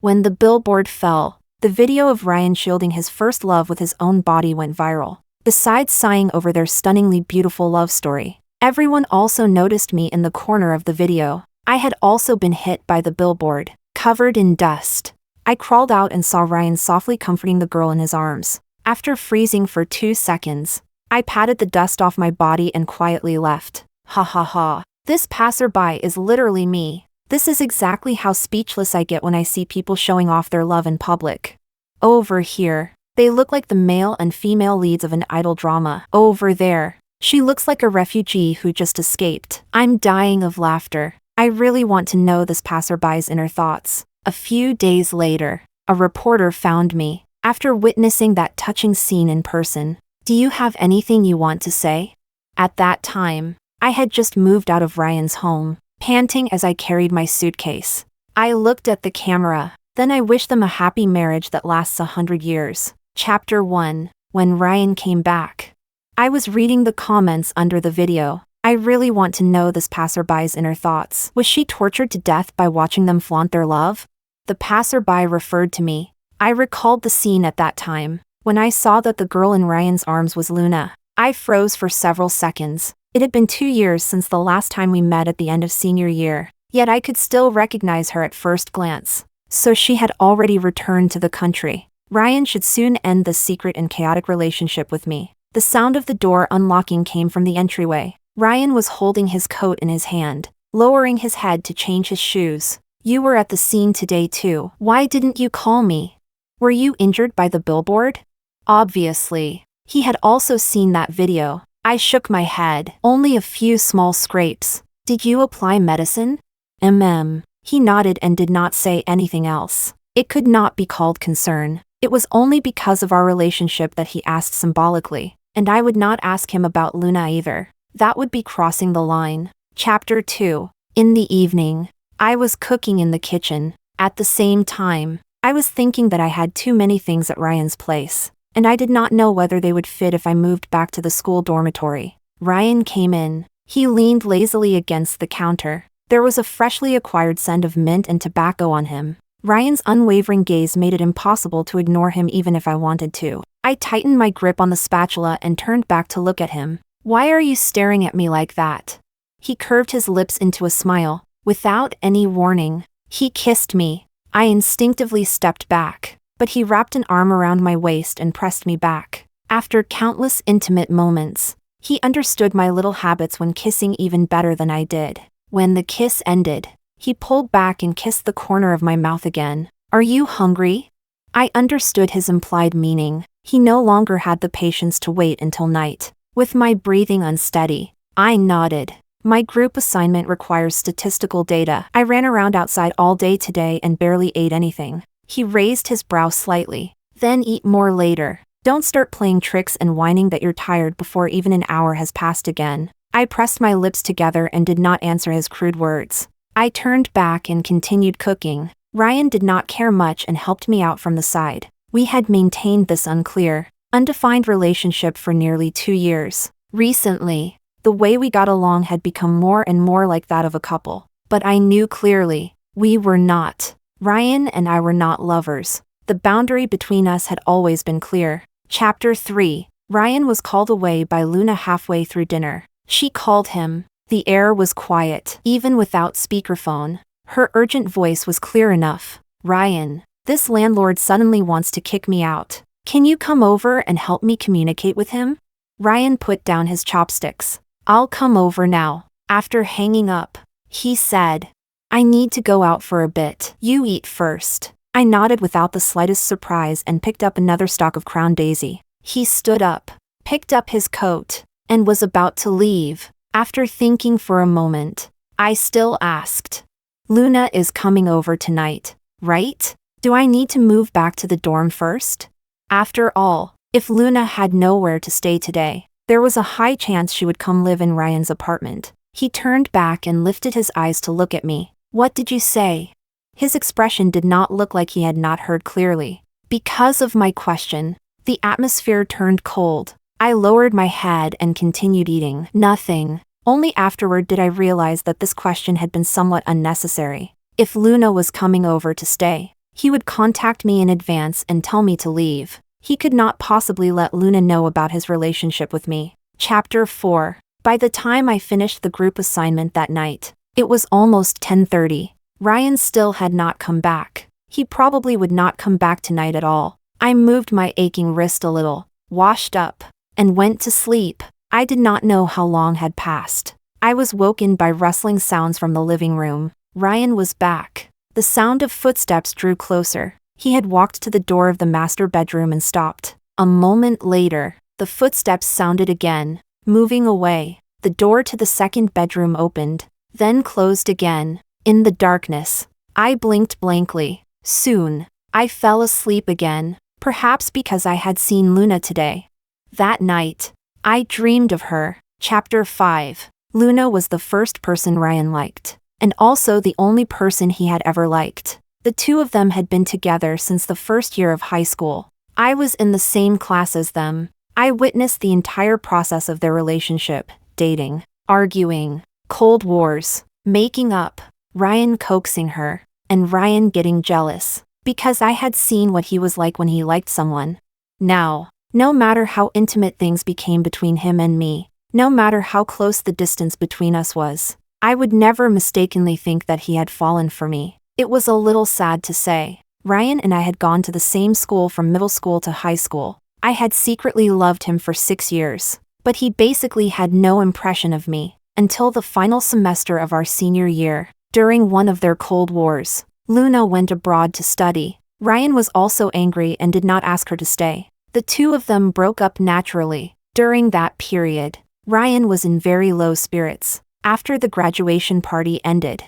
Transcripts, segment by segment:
When the billboard fell, the video of Ryan shielding his first love with his own body went viral. Besides sighing over their stunningly beautiful love story, everyone also noticed me in the corner of the video. I had also been hit by the billboard, covered in dust. I crawled out and saw Ryan softly comforting the girl in his arms. After freezing for 2 seconds, I patted the dust off my body and quietly left. Hahaha. This passerby is literally me. This is exactly how speechless I get when I see people showing off their love in public. Over here, they look like the male and female leads of an idol drama. Over there, she looks like a refugee who just escaped. I'm dying of laughter. I really want to know this passerby's inner thoughts. A few days later, a reporter found me. After witnessing that touching scene in person, do you have anything you want to say? At that time, I had just moved out of Ryan's home, panting as I carried my suitcase. I looked at the camera, then I wished them a happy marriage that lasts 100 years. Chapter 1. When Ryan came back. I was reading the comments under the video. I really want to know this passerby's inner thoughts. Was she tortured to death by watching them flaunt their love? The passerby referred to me. I recalled the scene at that time. When I saw that the girl in Ryan's arms was Luna, I froze for several seconds. It had been 2 years since the last time we met at the end of senior year, yet I could still recognize her at first glance. So she had already returned to the country. Ryan should soon end this secret and chaotic relationship with me. The sound of the door unlocking came from the entryway. Ryan was holding his coat in his hand, lowering his head to change his shoes. You were at the scene today too. Why didn't you call me? Were you injured by the billboard? Obviously. He had also seen that video. I shook my head. Only a few small scrapes. Did you apply medicine? He nodded and did not say anything else. It could not be called concern. It was only because of our relationship that he asked symbolically, and I would not ask him about Luna either. That would be crossing the line. Chapter 2. In the evening, I was cooking in the kitchen. At the same time, I was thinking that I had too many things at Ryan's place, and I did not know whether they would fit if I moved back to the school dormitory. Ryan came in. He leaned lazily against the counter. There was a freshly acquired scent of mint and tobacco on him. Ryan's unwavering gaze made it impossible to ignore him even if I wanted to. I tightened my grip on the spatula and turned back to look at him. Why are you staring at me like that? He curved his lips into a smile. Without any warning, he kissed me. I instinctively stepped back, but he wrapped an arm around my waist and pressed me back. After countless intimate moments, he understood my little habits when kissing even better than I did. When the kiss ended, he pulled back and kissed the corner of my mouth again. Are you hungry? I understood his implied meaning. He no longer had the patience to wait until night. With my breathing unsteady, I nodded. My group assignment requires statistical data. I ran around outside all day today and barely ate anything. He raised his brow slightly. Then eat more later. Don't start playing tricks and whining that you're tired before even an hour has passed again. I pressed my lips together and did not answer his crude words. I turned back and continued cooking. Ryan did not care much and helped me out from the side. We had maintained this unclear, undefined relationship for nearly 2 years. Recently, the way we got along had become more and more like that of a couple. But I knew clearly, we were not. Ryan and I were not lovers. The boundary between us had always been clear. Chapter 3. Ryan was called away by Luna halfway through dinner. She called him. The air was quiet, even without speakerphone. Her urgent voice was clear enough. Ryan, this landlord suddenly wants to kick me out. Can you come over and help me communicate with him? Ryan put down his chopsticks. I'll come over now. After hanging up, he said, I need to go out for a bit. You eat first. I nodded without the slightest surprise and picked up another stalk of Crown Daisy. He stood up, picked up his coat, and was about to leave. After thinking for a moment, I still asked, Luna is coming over tonight, right? Do I need to move back to the dorm first? After all, if Luna had nowhere to stay today, there was a high chance she would come live in Ryan's apartment. He turned back and lifted his eyes to look at me. What did you say? His expression did not look like he had not heard clearly. Because of my question, the atmosphere turned cold. I lowered my head and continued eating. Nothing. Only afterward did I realize that this question had been somewhat unnecessary. If Luna was coming over to stay, He would contact me in advance and tell me to leave. He could not possibly let Luna know about his relationship with me. Chapter 4. By the time I finished the group assignment that night, it was almost 10:30. Ryan still had not come back. He probably would not come back tonight at all. I moved my aching wrist a little, washed up, and went to sleep. I did not know how long had passed. I was woken by rustling sounds from the living room. Ryan was back. The sound of footsteps drew closer. He had walked to the door of the master bedroom and stopped. A moment later, the footsteps sounded again, moving away. The door to the second bedroom opened, then closed again. In the darkness, I blinked blankly. Soon, I fell asleep again, perhaps because I had seen Luna today. That night, I dreamed of her. Chapter 5. Luna was the first person Ryan liked, and also the only person he had ever liked. The two of them had been together since the first year of high school. I was in the same class as them. I witnessed the entire process of their relationship, dating, arguing, cold wars, making up, Ryan coaxing her, and Ryan getting jealous, because I had seen what he was like when he liked someone. Now, no matter how intimate things became between him and me, no matter how close the distance between us was, I would never mistakenly think that he had fallen for me. It was a little sad to say. Ryan and I had gone to the same school from middle school to high school. I had secretly loved him for 6 years, but he basically had no impression of me, until the final semester of our senior year. During one of their cold wars, Luna went abroad to study. Ryan was also angry and did not ask her to stay. The two of them broke up naturally. During that period, Ryan was in very low spirits. After the graduation party ended,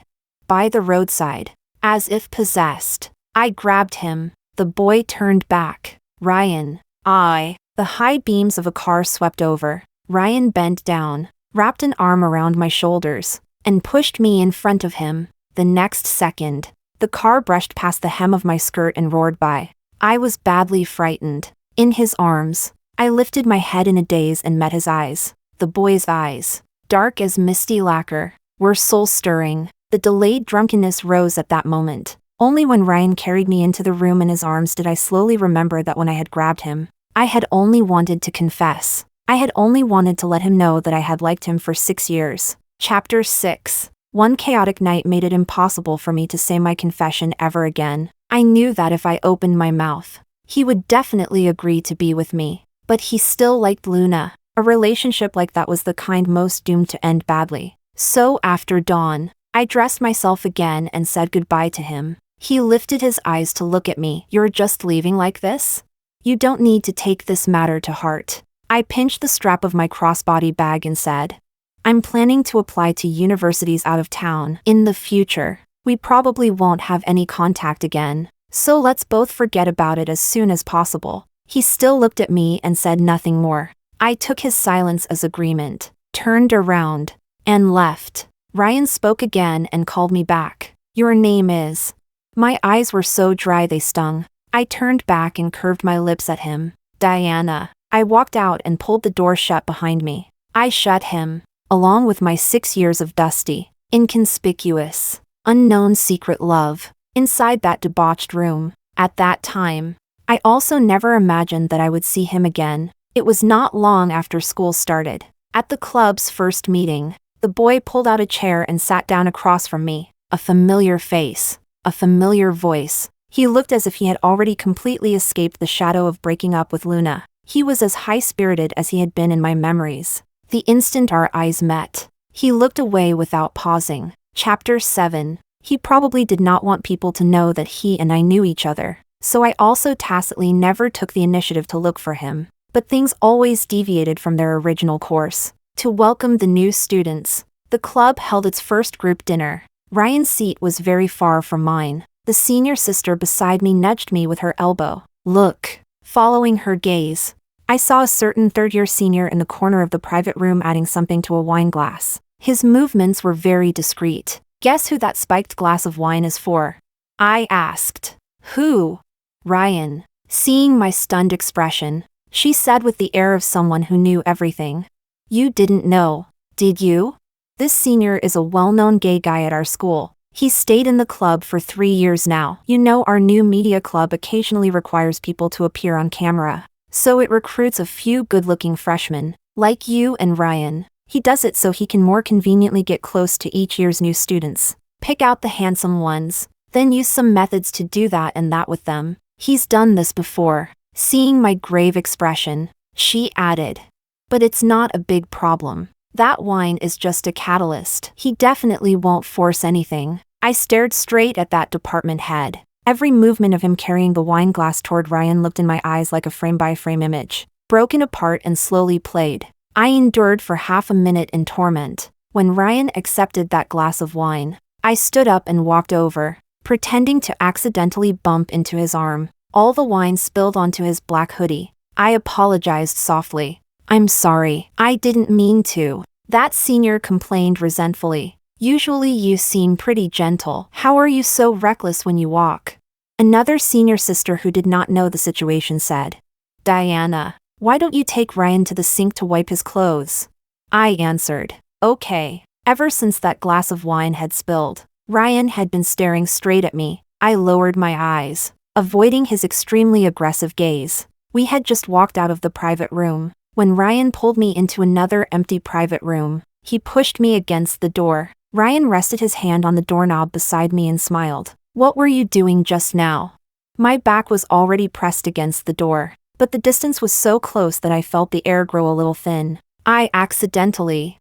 by the roadside, as if possessed, I grabbed him. The boy turned back. Ryan. The high beams of a car swept over. Ryan bent down, wrapped an arm around my shoulders, and pushed me in front of him. The next second, the car brushed past the hem of my skirt and roared by. I was badly frightened. In his arms, I lifted my head in a daze and met his eyes. The boy's eyes, dark as misty lacquer, were soul-stirring. The delayed drunkenness rose at that moment. Only when Ryan carried me into the room in his arms did I slowly remember that when I had grabbed him, I had only wanted to confess. I had only wanted to let him know that I had liked him for 6 years. Chapter 6. One chaotic night made it impossible for me to say my confession ever again. I knew that if I opened my mouth, he would definitely agree to be with me. But he still liked Luna. A relationship like that was the kind most doomed to end badly. So after dawn, I dressed myself again and said goodbye to him. He lifted his eyes to look at me. "You're just leaving like this? You don't need to take this matter to heart." I pinched the strap of my crossbody bag and said, "I'm planning to apply to universities out of town. In the future, we probably won't have any contact again, so let's both forget about it as soon as possible." He still looked at me and said nothing more. I took his silence as agreement, turned around, and left. Ryan spoke again and called me back. "Your name is..." My eyes were so dry they stung. I turned back and curved my lips at him. "Diana." I walked out and pulled the door shut behind me. I shut him, along with my 6 years of dusty, inconspicuous, unknown secret love, inside that debauched room. At that time, I also never imagined that I would see him again. It was not long after school started. At the club's first meeting, the boy pulled out a chair and sat down across from me. A familiar face, a familiar voice. He looked as if he had already completely escaped the shadow of breaking up with Luna. He was as high-spirited as he had been in my memories. The instant our eyes met, he looked away without pausing. Chapter 7. He probably did not want people to know that he and I knew each other, so I also tacitly never took the initiative to look for him. But things always deviated from their original course. To welcome the new students, the club held its first group dinner. Ryan's seat was very far from mine. The senior sister beside me nudged me with her elbow. "Look." Following her gaze, I saw a certain third-year senior in the corner of the private room adding something to a wine glass. His movements were very discreet. "Guess who that spiked glass of wine is for?" I asked. "Who?" "Ryan." Seeing my stunned expression, she said with the air of someone who knew everything. "You didn't know, did you? This senior is a well-known gay guy at our school. He stayed in the club for 3 years now. You know, our new media club occasionally requires people to appear on camera. So it recruits a few good-looking freshmen, like you and Ryan. He does it so he can more conveniently get close to each year's new students. Pick out the handsome ones, then use some methods to do that and that with them. He's done this before. Seeing my grave expression, she added. But it's not a big problem. That wine is just a catalyst. He definitely won't force anything. I stared straight at that department head. Every movement of him carrying the wine glass toward Ryan looked in my eyes like a frame-by-frame image, broken apart and slowly played. I endured for half a minute in torment. When Ryan accepted that glass of wine, I stood up and walked over, pretending to accidentally bump into his arm. All the wine spilled onto his black hoodie. I apologized softly. "I'm sorry, I didn't mean to." That senior complained resentfully. "Usually you seem pretty gentle. How are you so reckless when you walk?" Another senior sister who did not know the situation said, "Diana, why don't you take Ryan to the sink to wipe his clothes?" I answered, "Okay." Ever since that glass of wine had spilled, Ryan had been staring straight at me. I lowered my eyes, avoiding his extremely aggressive gaze. We had just walked out of the private room, when Ryan pulled me into another empty private room. He pushed me against the door. Ryan rested his hand on the doorknob beside me and smiled. "What were you doing just now?" My back was already pressed against the door, but the distance was so close that I felt the air grow a little thin. I accidentally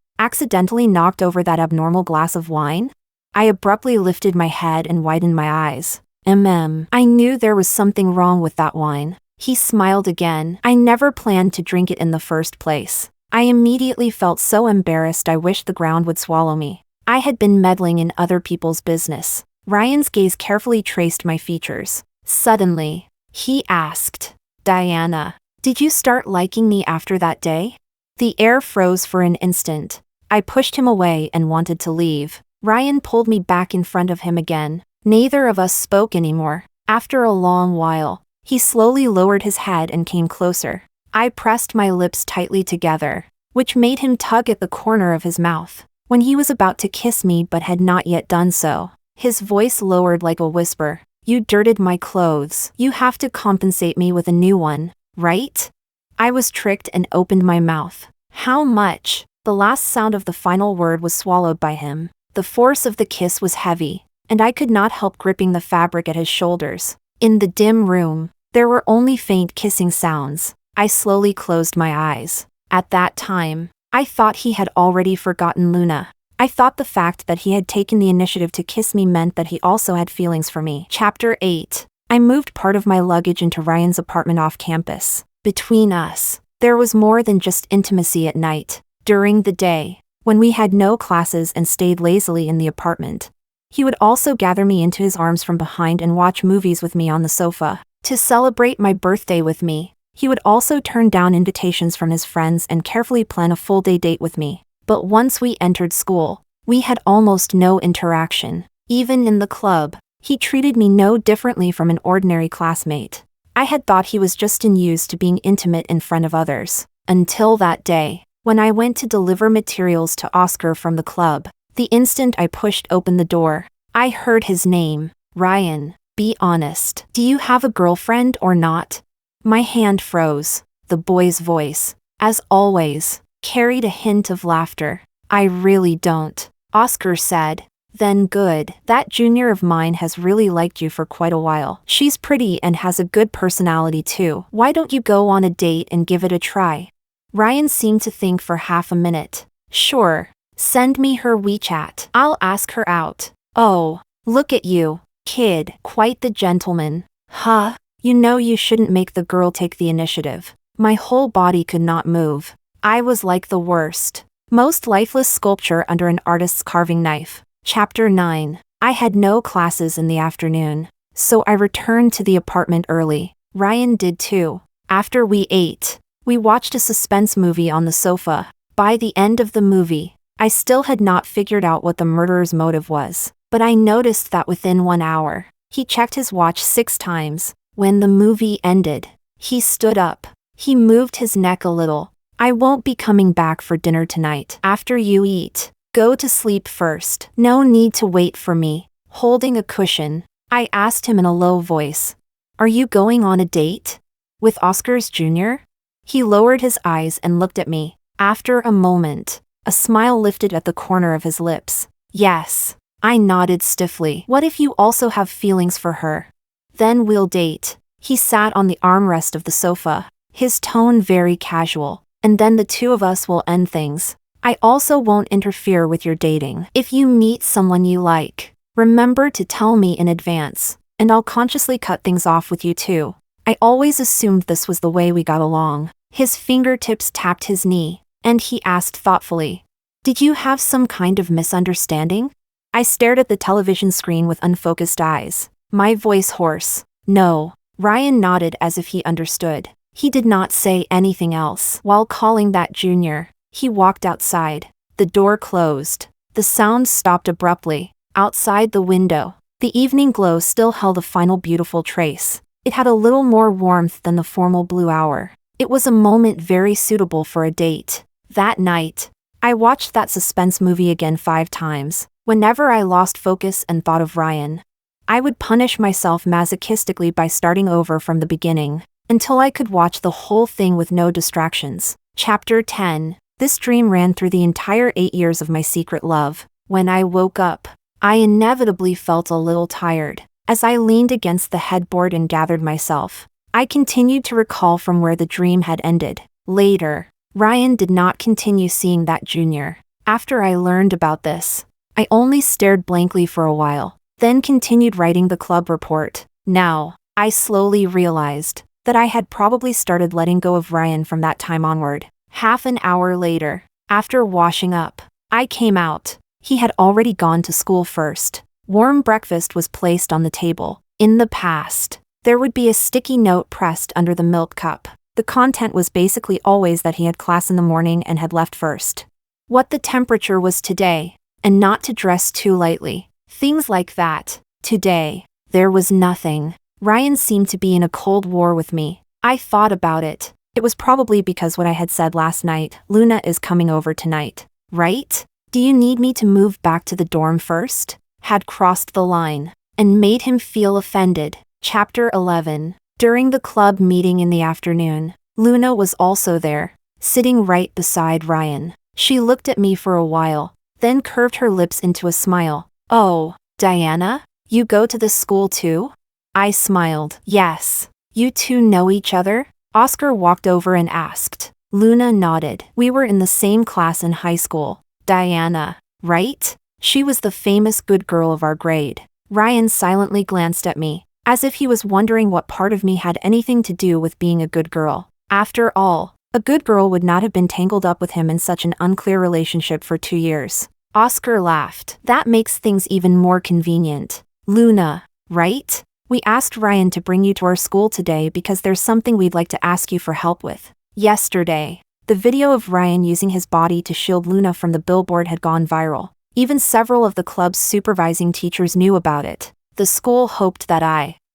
knocked over that abnormal glass of wine? I abruptly lifted my head and widened my eyes. I knew there was something wrong with that wine. He smiled again. "I never planned to drink it in the first place." I immediately felt so embarrassed I wished the ground would swallow me. I had been meddling in other people's business. Ryan's gaze carefully traced my features. Suddenly, he asked, "Diana, did you start liking me after that day?" The air froze for an instant. I pushed him away and wanted to leave. Ryan pulled me back in front of him again. Neither of us spoke anymore. After a long while, he slowly lowered his head and came closer. I pressed my lips tightly together, which made him tug at the corner of his mouth. When he was about to kiss me but had not yet done so, his voice lowered like a whisper. "You dirted my clothes. You have to compensate me with a new one, right?" I was tricked and opened my mouth. "How much?" The last sound of the final word was swallowed by him. The force of the kiss was heavy, and I could not help gripping the fabric at his shoulders. In the dim room, there were only faint kissing sounds. I slowly closed my eyes. At that time, I thought he had already forgotten Luna. I thought the fact that he had taken the initiative to kiss me meant that he also had feelings for me. Chapter 8. I moved part of my luggage into Ryan's apartment off campus. Between us, there was more than just intimacy at night. During the day, when we had no classes and stayed lazily in the apartment, he would also gather me into his arms from behind and watch movies with me on the sofa. To celebrate my birthday with me, he would also turn down invitations from his friends and carefully plan a full-day date with me. But once we entered school, we had almost no interaction. Even in the club, he treated me no differently from an ordinary classmate. I had thought he was just unused to being intimate in front of others. Until that day, when I went to deliver materials to Oscar from the club. The instant I pushed open the door, I heard his name. "Ryan, be honest. Do you have a girlfriend or not?" My hand froze. The boy's voice, as always, carried a hint of laughter. "I really don't," Oscar said. "Then good. That junior of mine has really liked you for quite a while. She's pretty and has a good personality too. Why don't you go on a date and give it a try?" Ryan seemed to think for half a minute. "Sure. Send me her WeChat. I'll ask her out." "Oh, look at you, kid. Quite the gentleman." "Huh? You know you shouldn't make the girl take the initiative." My whole body could not move. I was like the worst, most lifeless sculpture under an artist's carving knife. Chapter 9. I had no classes in the afternoon, so I returned to the apartment early. Ryan did too. After we ate, we watched a suspense movie on the sofa. By the end of the movie, I still had not figured out what the murderer's motive was, but I noticed that within 1 hour, he checked his watch 6 times. When the movie ended, he stood up. He moved his neck a little. "I won't be coming back for dinner tonight. After you eat, go to sleep first. No need to wait for me." holding a cushion. I asked him in a low voice, "Are you going on a date? With Oscar's Jr.?" He lowered his eyes and looked at me. After a moment, a smile lifted at the corner of his lips. "Yes." I nodded stiffly. "What if you also have feelings for her? Then we'll date." He sat on the armrest of the sofa, his tone very casual. "And then the two of us will end things. I also won't interfere with your dating. If you meet someone you like, remember to tell me in advance, and I'll consciously cut things off with you too." I always assumed this was the way we got along. His fingertips tapped his knee, and he asked thoughtfully, "Did you have some kind of misunderstanding?" I stared at the television screen with unfocused eyes, my voice hoarse. "No." Ryan nodded as if he understood. He did not say anything else. While calling that Junior, he walked outside. The door closed. The sound stopped abruptly. Outside the window, the evening glow still held a final beautiful trace. It had a little more warmth than the formal blue hour. It was a moment very suitable for a date. That night, I watched that suspense movie again 5 times. Whenever I lost focus and thought of Ryan, I would punish myself masochistically by starting over from the beginning, until I could watch the whole thing with no distractions. Chapter 10. This dream ran through the entire 8 years of my secret love. When I woke up, I inevitably felt a little tired. As I leaned against the headboard and gathered myself, I continued to recall from where the dream had ended. Later, Ryan did not continue seeing that Junior. After I learned about this, I only stared blankly for a while, then continued writing the club report. Now, I slowly realized that I had probably started letting go of Ryan from that time onward. Half an hour later, after washing up, I came out. He had already gone to school first. Warm breakfast was placed on the table. In the past, there would be a sticky note pressed under the milk cup. The content was basically always that he had class in the morning and had left first, what the temperature was today, and not to dress too lightly. Things like that. Today, there was nothing. Ryan seemed to be in a cold war with me. I thought about it. It was probably because what I had said last night, "Luna is coming over tonight, right? Do you need me to move back to the dorm first?" had crossed the line, and made him feel offended. Chapter 11. During the club meeting in the afternoon, Luna was also there, sitting right beside Ryan. She looked at me for a while, then curved her lips into a smile. "Oh, Diana, you go to this school too?" I smiled. "Yes. You two know each other?" Oscar walked over and asked. Luna nodded. "We were in the same class in high school. Diana, right? She was the famous good girl of our grade." Ryan silently glanced at me, as if he was wondering what part of me had anything to do with being a good girl. After all, a good girl would not have been tangled up with him in such an unclear relationship for 2 years. Oscar laughed. "That makes things even more convenient. Luna, right? We asked Ryan to bring you to our school today because there's something we'd like to ask you for help with." Yesterday, the video of Ryan using his body to shield Luna from the billboard had gone viral. Even several of the club's supervising teachers knew about it. The school hoped that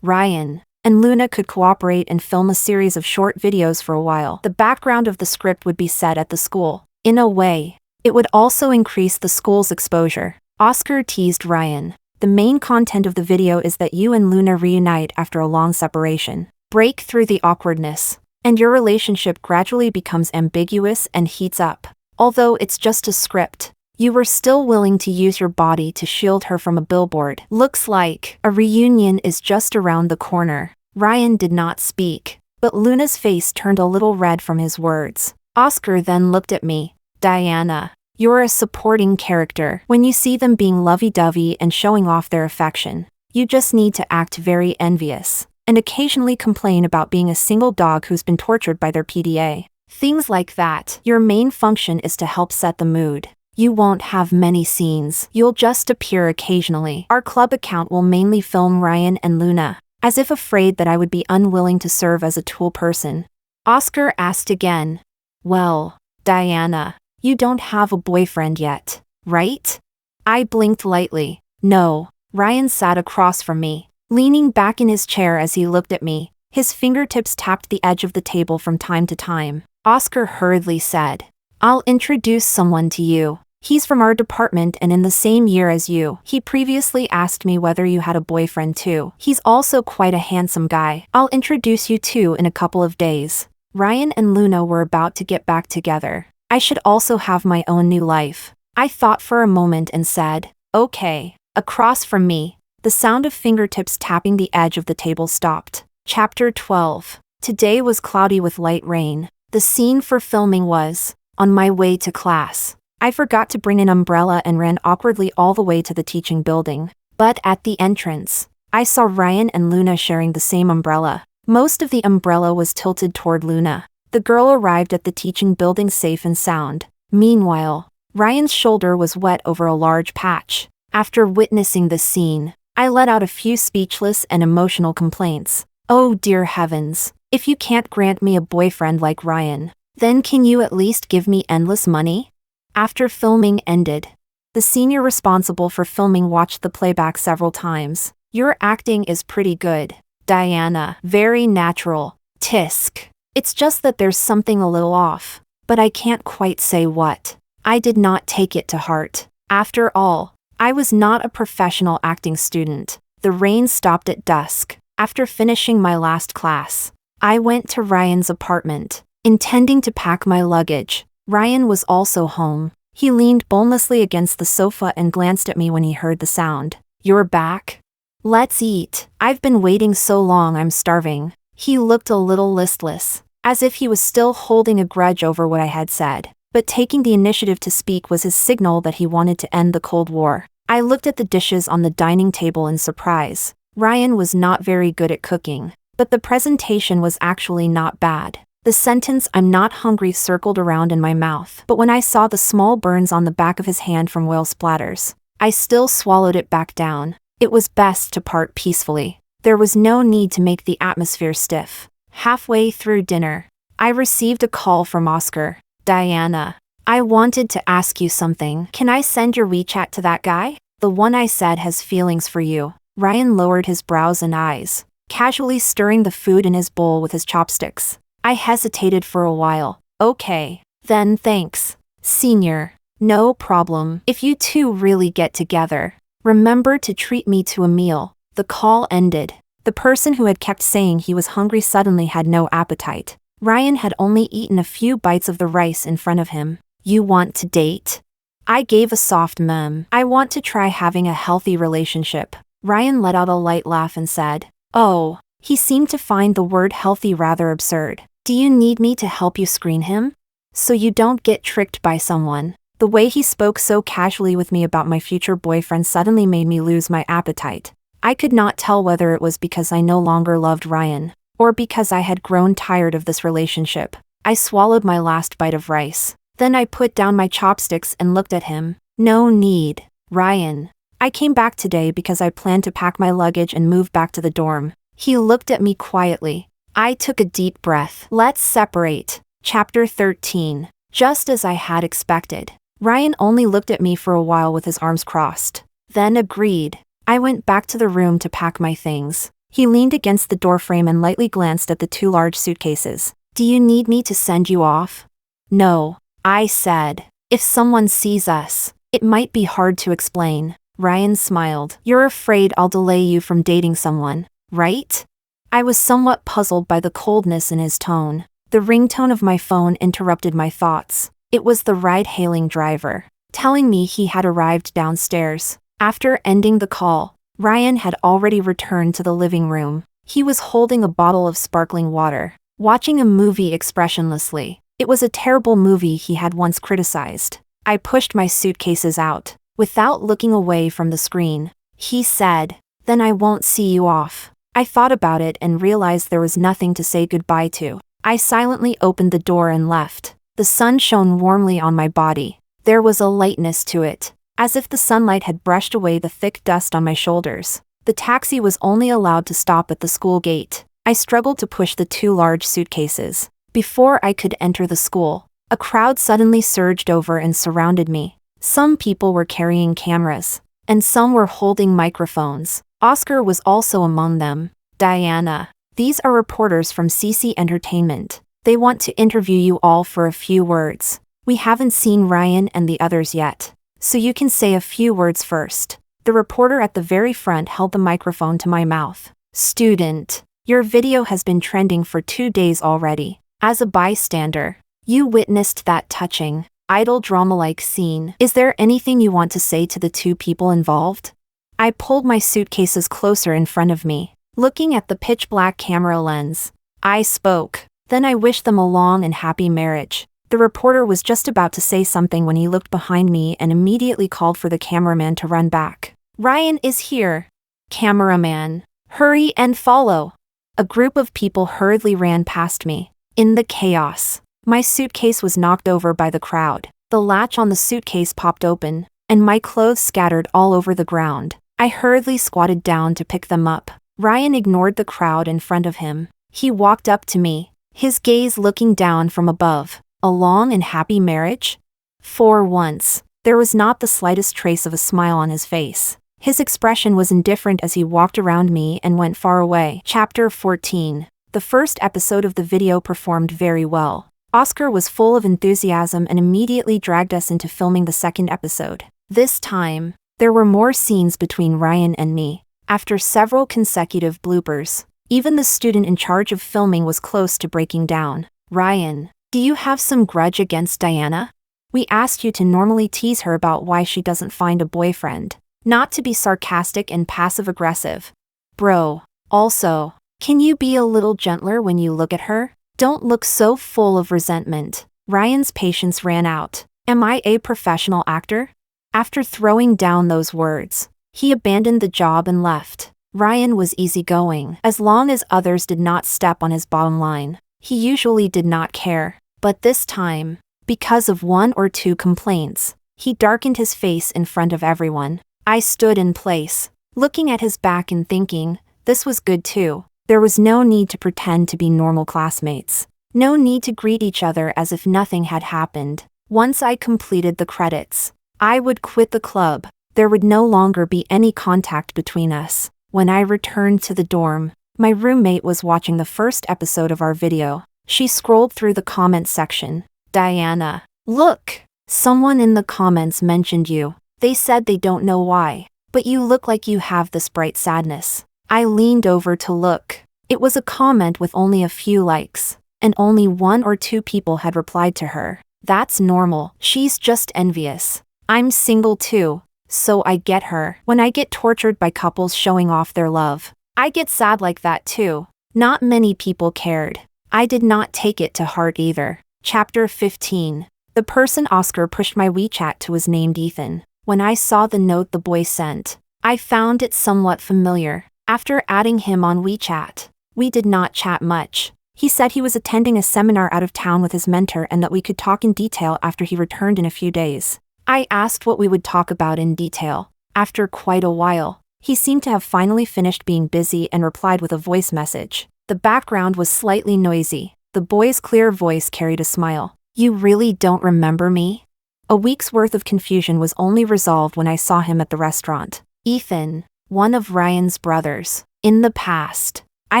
Ryan, and Luna could cooperate and film a series of short videos for a while. The background of the script would be set at the school. In a way, it would also increase the school's exposure. Oscar teased Ryan. "The main content of the video is that you and Luna reunite after a long separation, break through the awkwardness, and your relationship gradually becomes ambiguous and heats up. Although it's just a script, you were still willing to use your body to shield her from a billboard. Looks like a reunion is just around the corner." Ryan did not speak, but Luna's face turned a little red from his words. Oscar then looked at me. "Diana, you're a supporting character. When you see them being lovey-dovey and showing off their affection, you just need to act very envious, and occasionally complain about being a single dog who's been tortured by their PDA. Things like that. Your main function is to help set the mood. You won't have many scenes. You'll just appear occasionally. Our club account will mainly film Ryan and Luna," as if afraid that I would be unwilling to serve as a tool person. Oscar asked again. "Well, Diana, you don't have a boyfriend yet, right?" I blinked lightly. "No." Ryan sat across from me, leaning back in his chair as he looked at me. His fingertips tapped the edge of the table from time to time. Oscar hurriedly said, "I'll introduce someone to you. He's from our department and in the same year as you. He previously asked me whether you had a boyfriend too. He's also quite a handsome guy. I'll introduce you two in a couple of days. Ryan and Luna were about to get back together. I should also have my own new life. I thought for a moment and said, okay. Across from me, the sound of fingertips tapping the edge of the table stopped. Chapter 12. Today was cloudy with light rain. The scene for filming was on my way to class. I forgot to bring an umbrella and ran awkwardly all the way to the teaching building. But at the entrance, I saw Ryan and Luna sharing the same umbrella. Most of the umbrella was tilted toward Luna. The girl arrived at the teaching building safe and sound. Meanwhile, Ryan's shoulder was wet over a large patch. After witnessing this scene, I let out a few speechless and emotional complaints. Oh dear heavens, if you can't grant me a boyfriend like Ryan, then can you at least give me endless money? After filming ended, the senior responsible for filming watched the playback several times. Your acting is pretty good, Diana. Very natural. Tisk. It's just that there's something a little off, but I can't quite say what. I did not take it to heart. After all, I was not a professional acting student. The rain stopped at dusk. After finishing my last class, I went to Ryan's apartment, intending to pack my luggage. Ryan was also home. He leaned bonelessly against the sofa and glanced at me when he heard the sound. You're back? Let's eat. I've been waiting so long I'm starving. He looked a little listless, as if he was still holding a grudge over what I had said. But taking the initiative to speak was his signal that he wanted to end the Cold War. I looked at the dishes on the dining table in surprise. Ryan was not very good at cooking, but the presentation was actually not bad. The sentence "I'm not hungry" circled around in my mouth, but when I saw the small burns on the back of his hand from oil splatters, I still swallowed it back down. It was best to part peacefully. There was no need to make the atmosphere stiff. Halfway through dinner, I received a call from Oscar. Diana, I wanted to ask you something. Can I send your WeChat to that guy? The one I said has feelings for you. Ryan lowered his brows and eyes, casually stirring the food in his bowl with his chopsticks. I hesitated for a while. Okay, then thanks. Senior. No problem. If you two really get together, remember to treat me to a meal. The call ended. The person who had kept saying he was hungry suddenly had no appetite. Ryan had only eaten a few bites of the rice in front of him. You want to date? I gave a soft mem. I want to try having a healthy relationship. Ryan let out a light laugh and said, oh. He seemed to find the word healthy rather absurd. Do you need me to help you screen him? So you don't get tricked by someone. The way he spoke so casually with me about my future boyfriend suddenly made me lose my appetite. I could not tell whether it was because I no longer loved Ryan, or because I had grown tired of this relationship. I swallowed my last bite of rice. Then I put down my chopsticks and looked at him. No need, Ryan. I came back today because I planned to pack my luggage and move back to the dorm. He looked at me quietly. I took a deep breath. Let's separate. Chapter 13. Just as I had expected, Ryan only looked at me for a while with his arms crossed, then agreed. I went back to the room to pack my things. He leaned against the doorframe and lightly glanced at the two large suitcases. Do you need me to send you off? No, I said. If someone sees us, it might be hard to explain. Ryan smiled. You're afraid I'll delay you from dating someone, right? I was somewhat puzzled by the coldness in his tone. The ringtone of my phone interrupted my thoughts. It was the ride-hailing driver, telling me he had arrived downstairs. After ending the call, Ryan had already returned to the living room. He was holding a bottle of sparkling water, watching a movie expressionlessly. It was a terrible movie he had once criticized. I pushed my suitcases out, without looking away from the screen. He said, then I won't see you off. I thought about it and realized there was nothing to say goodbye to. I silently opened the door and left. The sun shone warmly on my body. There was a lightness to it, as if the sunlight had brushed away the thick dust on my shoulders. The taxi was only allowed to stop at the school gate. I struggled to push the two large suitcases. Before I could enter the school, a crowd suddenly surged over and surrounded me. Some people were carrying cameras, and some were holding microphones. Oscar was also among them. Diana, these are reporters from CC Entertainment. They want to interview you all for a few words. We haven't seen Ryan and the others yet, so you can say a few words first. The reporter at the very front held the microphone to my mouth. Student, your video has been trending for 2 days already. As a bystander, you witnessed that touching, idle drama-like scene. Is there anything you want to say to the 2 people involved? I pulled my suitcases closer in front of me, looking at the pitch-black camera lens. I spoke. Then I wished them a long and happy marriage. The reporter was just about to say something when he looked behind me and immediately called for the cameraman to run back. Ryan is here. Cameraman, hurry and follow. A group of people hurriedly ran past me. In the chaos, my suitcase was knocked over by the crowd. The latch on the suitcase popped open, and my clothes scattered all over the ground. I hurriedly squatted down to pick them up. Ryan ignored the crowd in front of him. He walked up to me, his gaze looking down from above. A long and happy marriage? For once, there was not the slightest trace of a smile on his face. His expression was indifferent as he walked around me and went far away. Chapter 14. The first episode of the video performed very well. Oscar was full of enthusiasm and immediately dragged us into filming the second episode. This time, there were more scenes between Ryan and me. After several consecutive bloopers, even the student in charge of filming was close to breaking down. Ryan, do you have some grudge against Diana? We asked you to normally tease her about why she doesn't find a boyfriend, not to be sarcastic and passive-aggressive. Bro, also, can you be a little gentler when you look at her? Don't look so full of resentment. Ryan's patience ran out. Am I a professional actor? After throwing down those words, he abandoned the job and left. Ryan was easygoing, as long as others did not step on his bottom line. He usually did not care, but this time, because of 1 or 2 complaints, he darkened his face in front of everyone. I stood in place, looking at his back and thinking, this was good too. There was no need to pretend to be normal classmates. No need to greet each other as if nothing had happened. Once I completed the credits, I would quit the club. There would no longer be any contact between us. When I returned to the dorm, my roommate was watching the first episode of our video. She scrolled through the comments section. Diana, look! Someone in the comments mentioned you. They said they don't know why, but you look like you have this bright sadness. I leaned over to look. It was a comment with only a few likes, and only 1 or 2 people had replied to her. That's normal. She's just envious. I'm single too, so I get her. When I get tortured by couples showing off their love, I get sad like that too. Not many people cared. I did not take it to heart either. Chapter 15. The person Oscar pushed my WeChat to was named Ethan. When I saw the note the boy sent, I found it somewhat familiar. After adding him on WeChat, we did not chat much. He said he was attending a seminar out of town with his mentor and that we could talk in detail after he returned in a few days. I asked what we would talk about in detail. After quite a while, he seemed to have finally finished being busy and replied with a voice message. The background was slightly noisy. The boy's clear voice carried a smile. You really don't remember me? A week's worth of confusion was only resolved when I saw him at the restaurant. Ethan, one of Ryan's brothers. In the past, I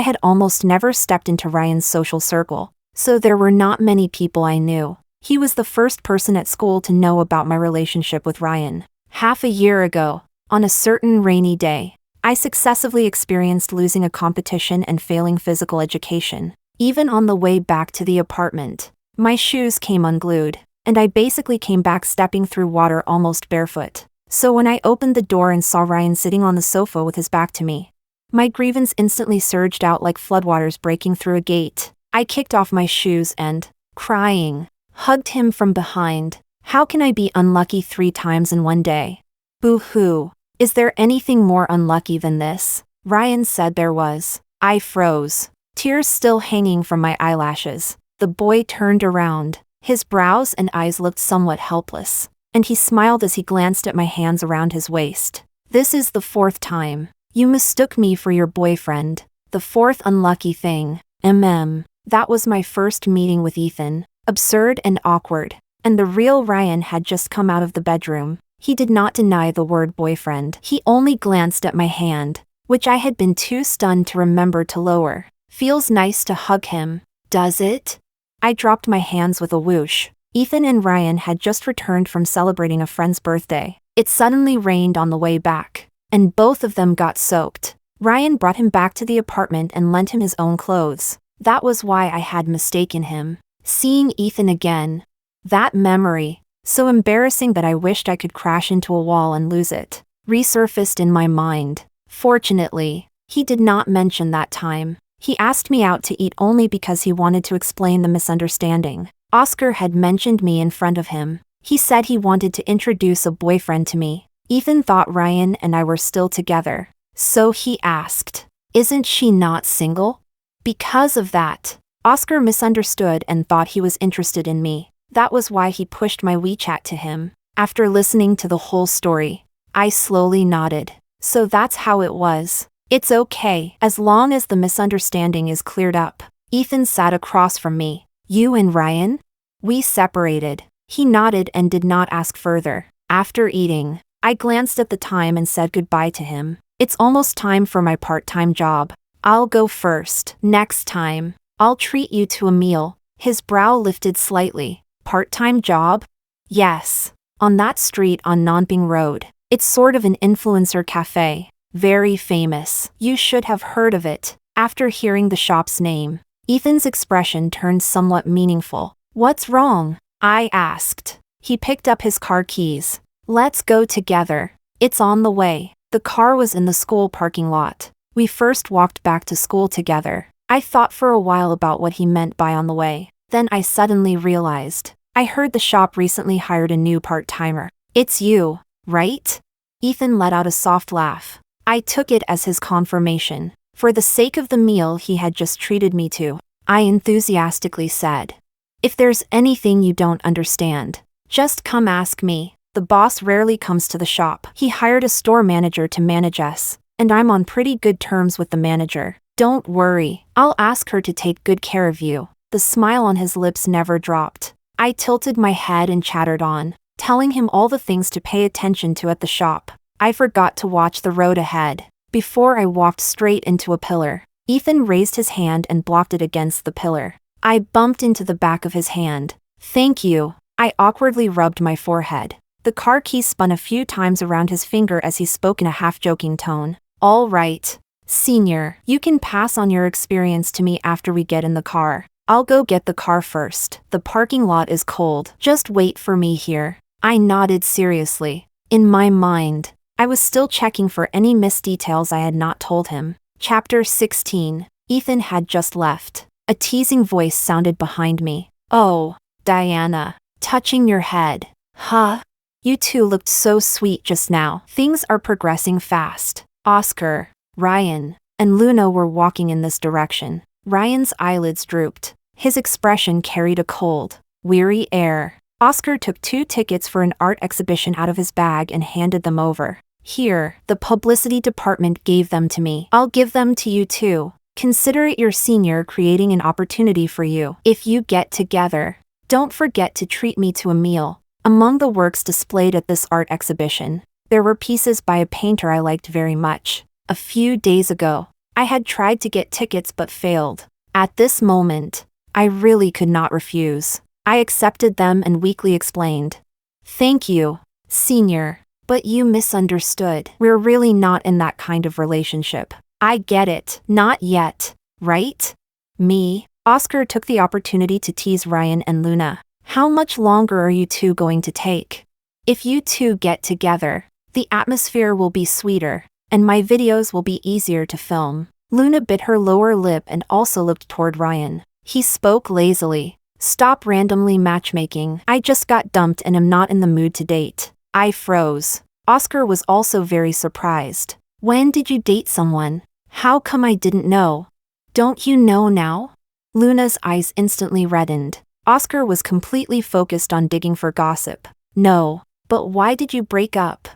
had almost never stepped into Ryan's social circle, so there were not many people I knew. He was the first person at school to know about my relationship with Ryan. Half a year ago, on a certain rainy day, I successively experienced losing a competition and failing physical education. Even on the way back to the apartment, my shoes came unglued, and I basically came back stepping through water almost barefoot. So when I opened the door and saw Ryan sitting on the sofa with his back to me, my grievance instantly surged out like floodwaters breaking through a gate. I kicked off my shoes and, crying, hugged him from behind. How can I be unlucky 3 times in one day? Boo-hoo. Is there anything more unlucky than this? Ryan said there was. I froze, tears still hanging from my eyelashes. The boy turned around. His brows and eyes looked somewhat helpless, and he smiled as he glanced at my hands around his waist. This is the 4th time. You mistook me for your boyfriend. The 4th unlucky thing. That was my first meeting with Ethan. Absurd and awkward. And the real Ryan had just come out of the bedroom. He did not deny the word boyfriend. He only glanced at my hand, which I had been too stunned to remember to lower. Feels nice to hug him, does it? I dropped my hands with a whoosh. Ethan and Ryan had just returned from celebrating a friend's birthday. It suddenly rained on the way back, and both of them got soaked. Ryan brought him back to the apartment and lent him his own clothes. That was why I had mistaken him. Seeing Ethan again. That memory, so embarrassing that I wished I could crash into a wall and lose it, resurfaced in my mind. Fortunately, he did not mention that time. He asked me out to eat only because he wanted to explain the misunderstanding. Oscar had mentioned me in front of him. He said he wanted to introduce a boyfriend to me. Ethan thought Ryan and I were still together. So he asked, "Isn't she not single?" Because of that, Oscar misunderstood and thought he was interested in me. That was why he pushed my WeChat to him. After listening to the whole story, I slowly nodded. So that's how it was. It's okay, as long as the misunderstanding is cleared up. Ethan sat across from me. You and Ryan? We separated. He nodded and did not ask further. After eating, I glanced at the time and said goodbye to him. It's almost time for my part-time job. I'll go first. Next time, I'll treat you to a meal. His brow lifted slightly. Part-time job? Yes. On that street on Nanping Road. It's sort of an influencer cafe. Very famous. You should have heard of it. After hearing the shop's name, Ethan's expression turned somewhat meaningful. What's wrong? I asked. He picked up his car keys. Let's go together. It's on the way. The car was in the school parking lot. We first walked back to school together. I thought for a while about what he meant by on the way. Then I suddenly realized. I heard the shop recently hired a new part-timer. It's you, right? Ethan let out a soft laugh. I took it as his confirmation. For the sake of the meal he had just treated me to, I enthusiastically said. If there's anything you don't understand, just come ask me. The boss rarely comes to the shop. He hired a store manager to manage us, and I'm on pretty good terms with the manager. Don't worry, I'll ask her to take good care of you. The smile on his lips never dropped. I tilted my head and chattered on, telling him all the things to pay attention to at the shop. I forgot to watch the road ahead. Before I walked straight into a pillar, Ethan raised his hand and blocked it against the pillar. I bumped into the back of his hand. Thank you. I awkwardly rubbed my forehead. The car key spun a few times around his finger as he spoke in a half-joking tone. All right, Senior, you can pass on your experience to me after we get in the car. I'll go get the car first. The parking lot is cold. Just wait for me here. I nodded seriously. In my mind, I was still checking for any missed details I had not told him. Chapter 16. Ethan had just left. A teasing voice sounded behind me. Oh, Diana. Touching your head. Huh? You two looked so sweet just now. Things are progressing fast. Oscar, Ryan, and Luna were walking in this direction. Ryan's eyelids drooped. His expression carried a cold, weary air. Oscar took 2 tickets for an art exhibition out of his bag and handed them over. Here, the publicity department gave them to me. I'll give them to you too. Consider it your senior creating an opportunity for you. If you get together, don't forget to treat me to a meal. Among the works displayed at this art exhibition, there were pieces by a painter I liked very much. A few days ago, I had tried to get tickets but failed. At this moment, I really could not refuse. I accepted them and weakly explained. Thank you, Senior. But you misunderstood. We're really not in that kind of relationship. I get it. Not yet, right? Me? Oscar took the opportunity to tease Ryan and Luna. How much longer are you two going to take? If you two get together, the atmosphere will be sweeter, and my videos will be easier to film. Luna bit her lower lip and also looked toward Ryan. He spoke lazily. Stop randomly matchmaking. I just got dumped and am not in the mood to date. I froze. Oscar was also very surprised. When did you date someone? How come I didn't know? Don't you know now? Luna's eyes instantly reddened. Oscar was completely focused on digging for gossip. No, but why did you break up?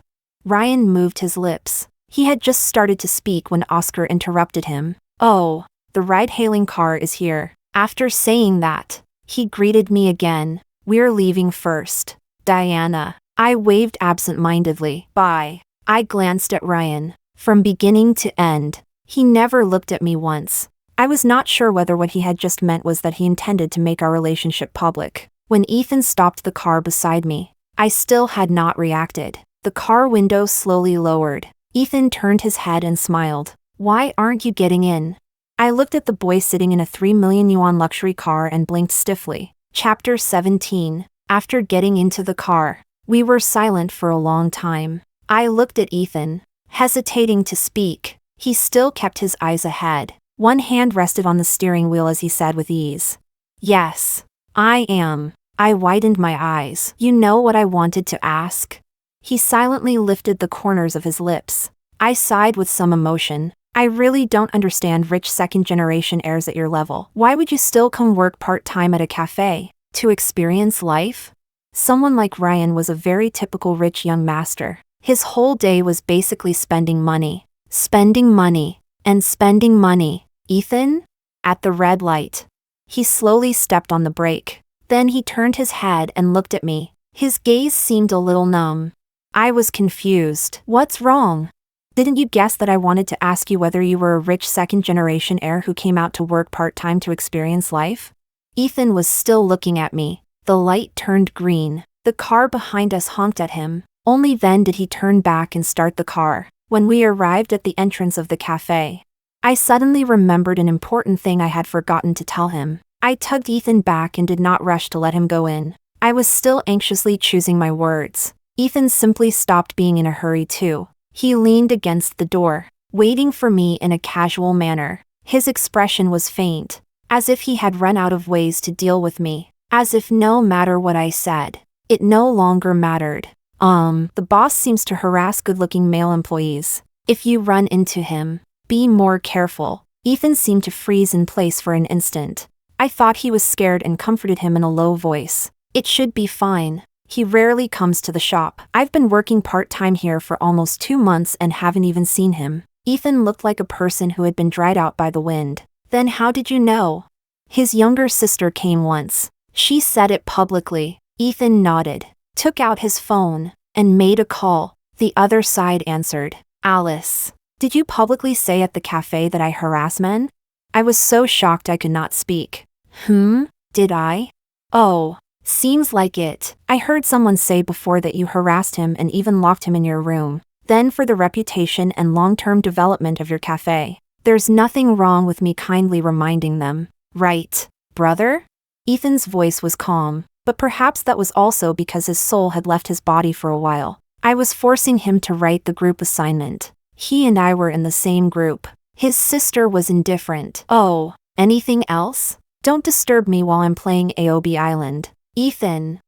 Ryan moved his lips. He had just started to speak when Oscar interrupted him. Oh, the ride-hailing car is here. After saying that, he greeted me again. We're leaving first. Diana. I waved absent-mindedly. Bye. I glanced at Ryan. From beginning to end, he never looked at me once. I was not sure whether what he had just meant was that he intended to make our relationship public, When Ethan stopped the car beside me, I still had not reacted. The car window slowly lowered. Ethan turned his head and smiled. Why aren't you getting in? I looked at the boy sitting in a 3 million yuan luxury car and blinked stiffly. Chapter 17. After getting into the car, we were silent for a long time. I looked at Ethan, hesitating to speak. He still kept his eyes ahead. One hand rested on the steering wheel as he said with ease. Yes, I am. I widened my eyes. You know what I wanted to ask? He silently lifted the corners of his lips. I sighed with some emotion. I really don't understand rich second-generation heirs at your level. Why would you still come work part-time at a cafe? To experience life? Someone like Ryan was a very typical rich young master. His whole day was basically spending money. Spending money. And spending money. Ethan? At the red light. He slowly stepped on the brake. Then he turned his head and looked at me. His gaze seemed a little numb. I was confused. What's wrong? Didn't you guess that I wanted to ask you whether you were a rich second-generation heir who came out to work part-time to experience life? Ethan was still looking at me. The light turned green. The car behind us honked at him. Only then did he turn back and start the car. When we arrived at the entrance of the cafe, I suddenly remembered an important thing I had forgotten to tell him. I tugged Ethan back and did not rush to let him go in. I was still anxiously choosing my words. Ethan simply stopped being in a hurry too. He leaned against the door, waiting for me in a casual manner. His expression was faint, as if he had run out of ways to deal with me, as if no matter what I said, it no longer mattered. The boss seems to harass good-looking male employees. If you run into him, be more careful. Ethan seemed to freeze in place for an instant. I thought he was scared and comforted him in a low voice. It should be fine. He rarely comes to the shop. I've been working part-time here for almost 2 months and haven't even seen him. Ethan looked like a person who had been dried out by the wind. Then how did you know? His younger sister came once. She said it publicly. Ethan nodded, took out his phone, and made a call. The other side answered. Alice, did you publicly say at the cafe that I harass men? I was so shocked I could not speak. Did I? Oh. Seems like it. I heard someone say before that you harassed him and even locked him in your room. Then for the reputation and long-term development of your cafe. There's nothing wrong with me kindly reminding them. Right, brother? Ethan's voice was calm, but perhaps that was also because his soul had left his body for a while. I was forcing him to write the group assignment. He and I were in the same group. His sister was indifferent. Oh, anything else? Don't disturb me while I'm playing AOB Island. Ethan.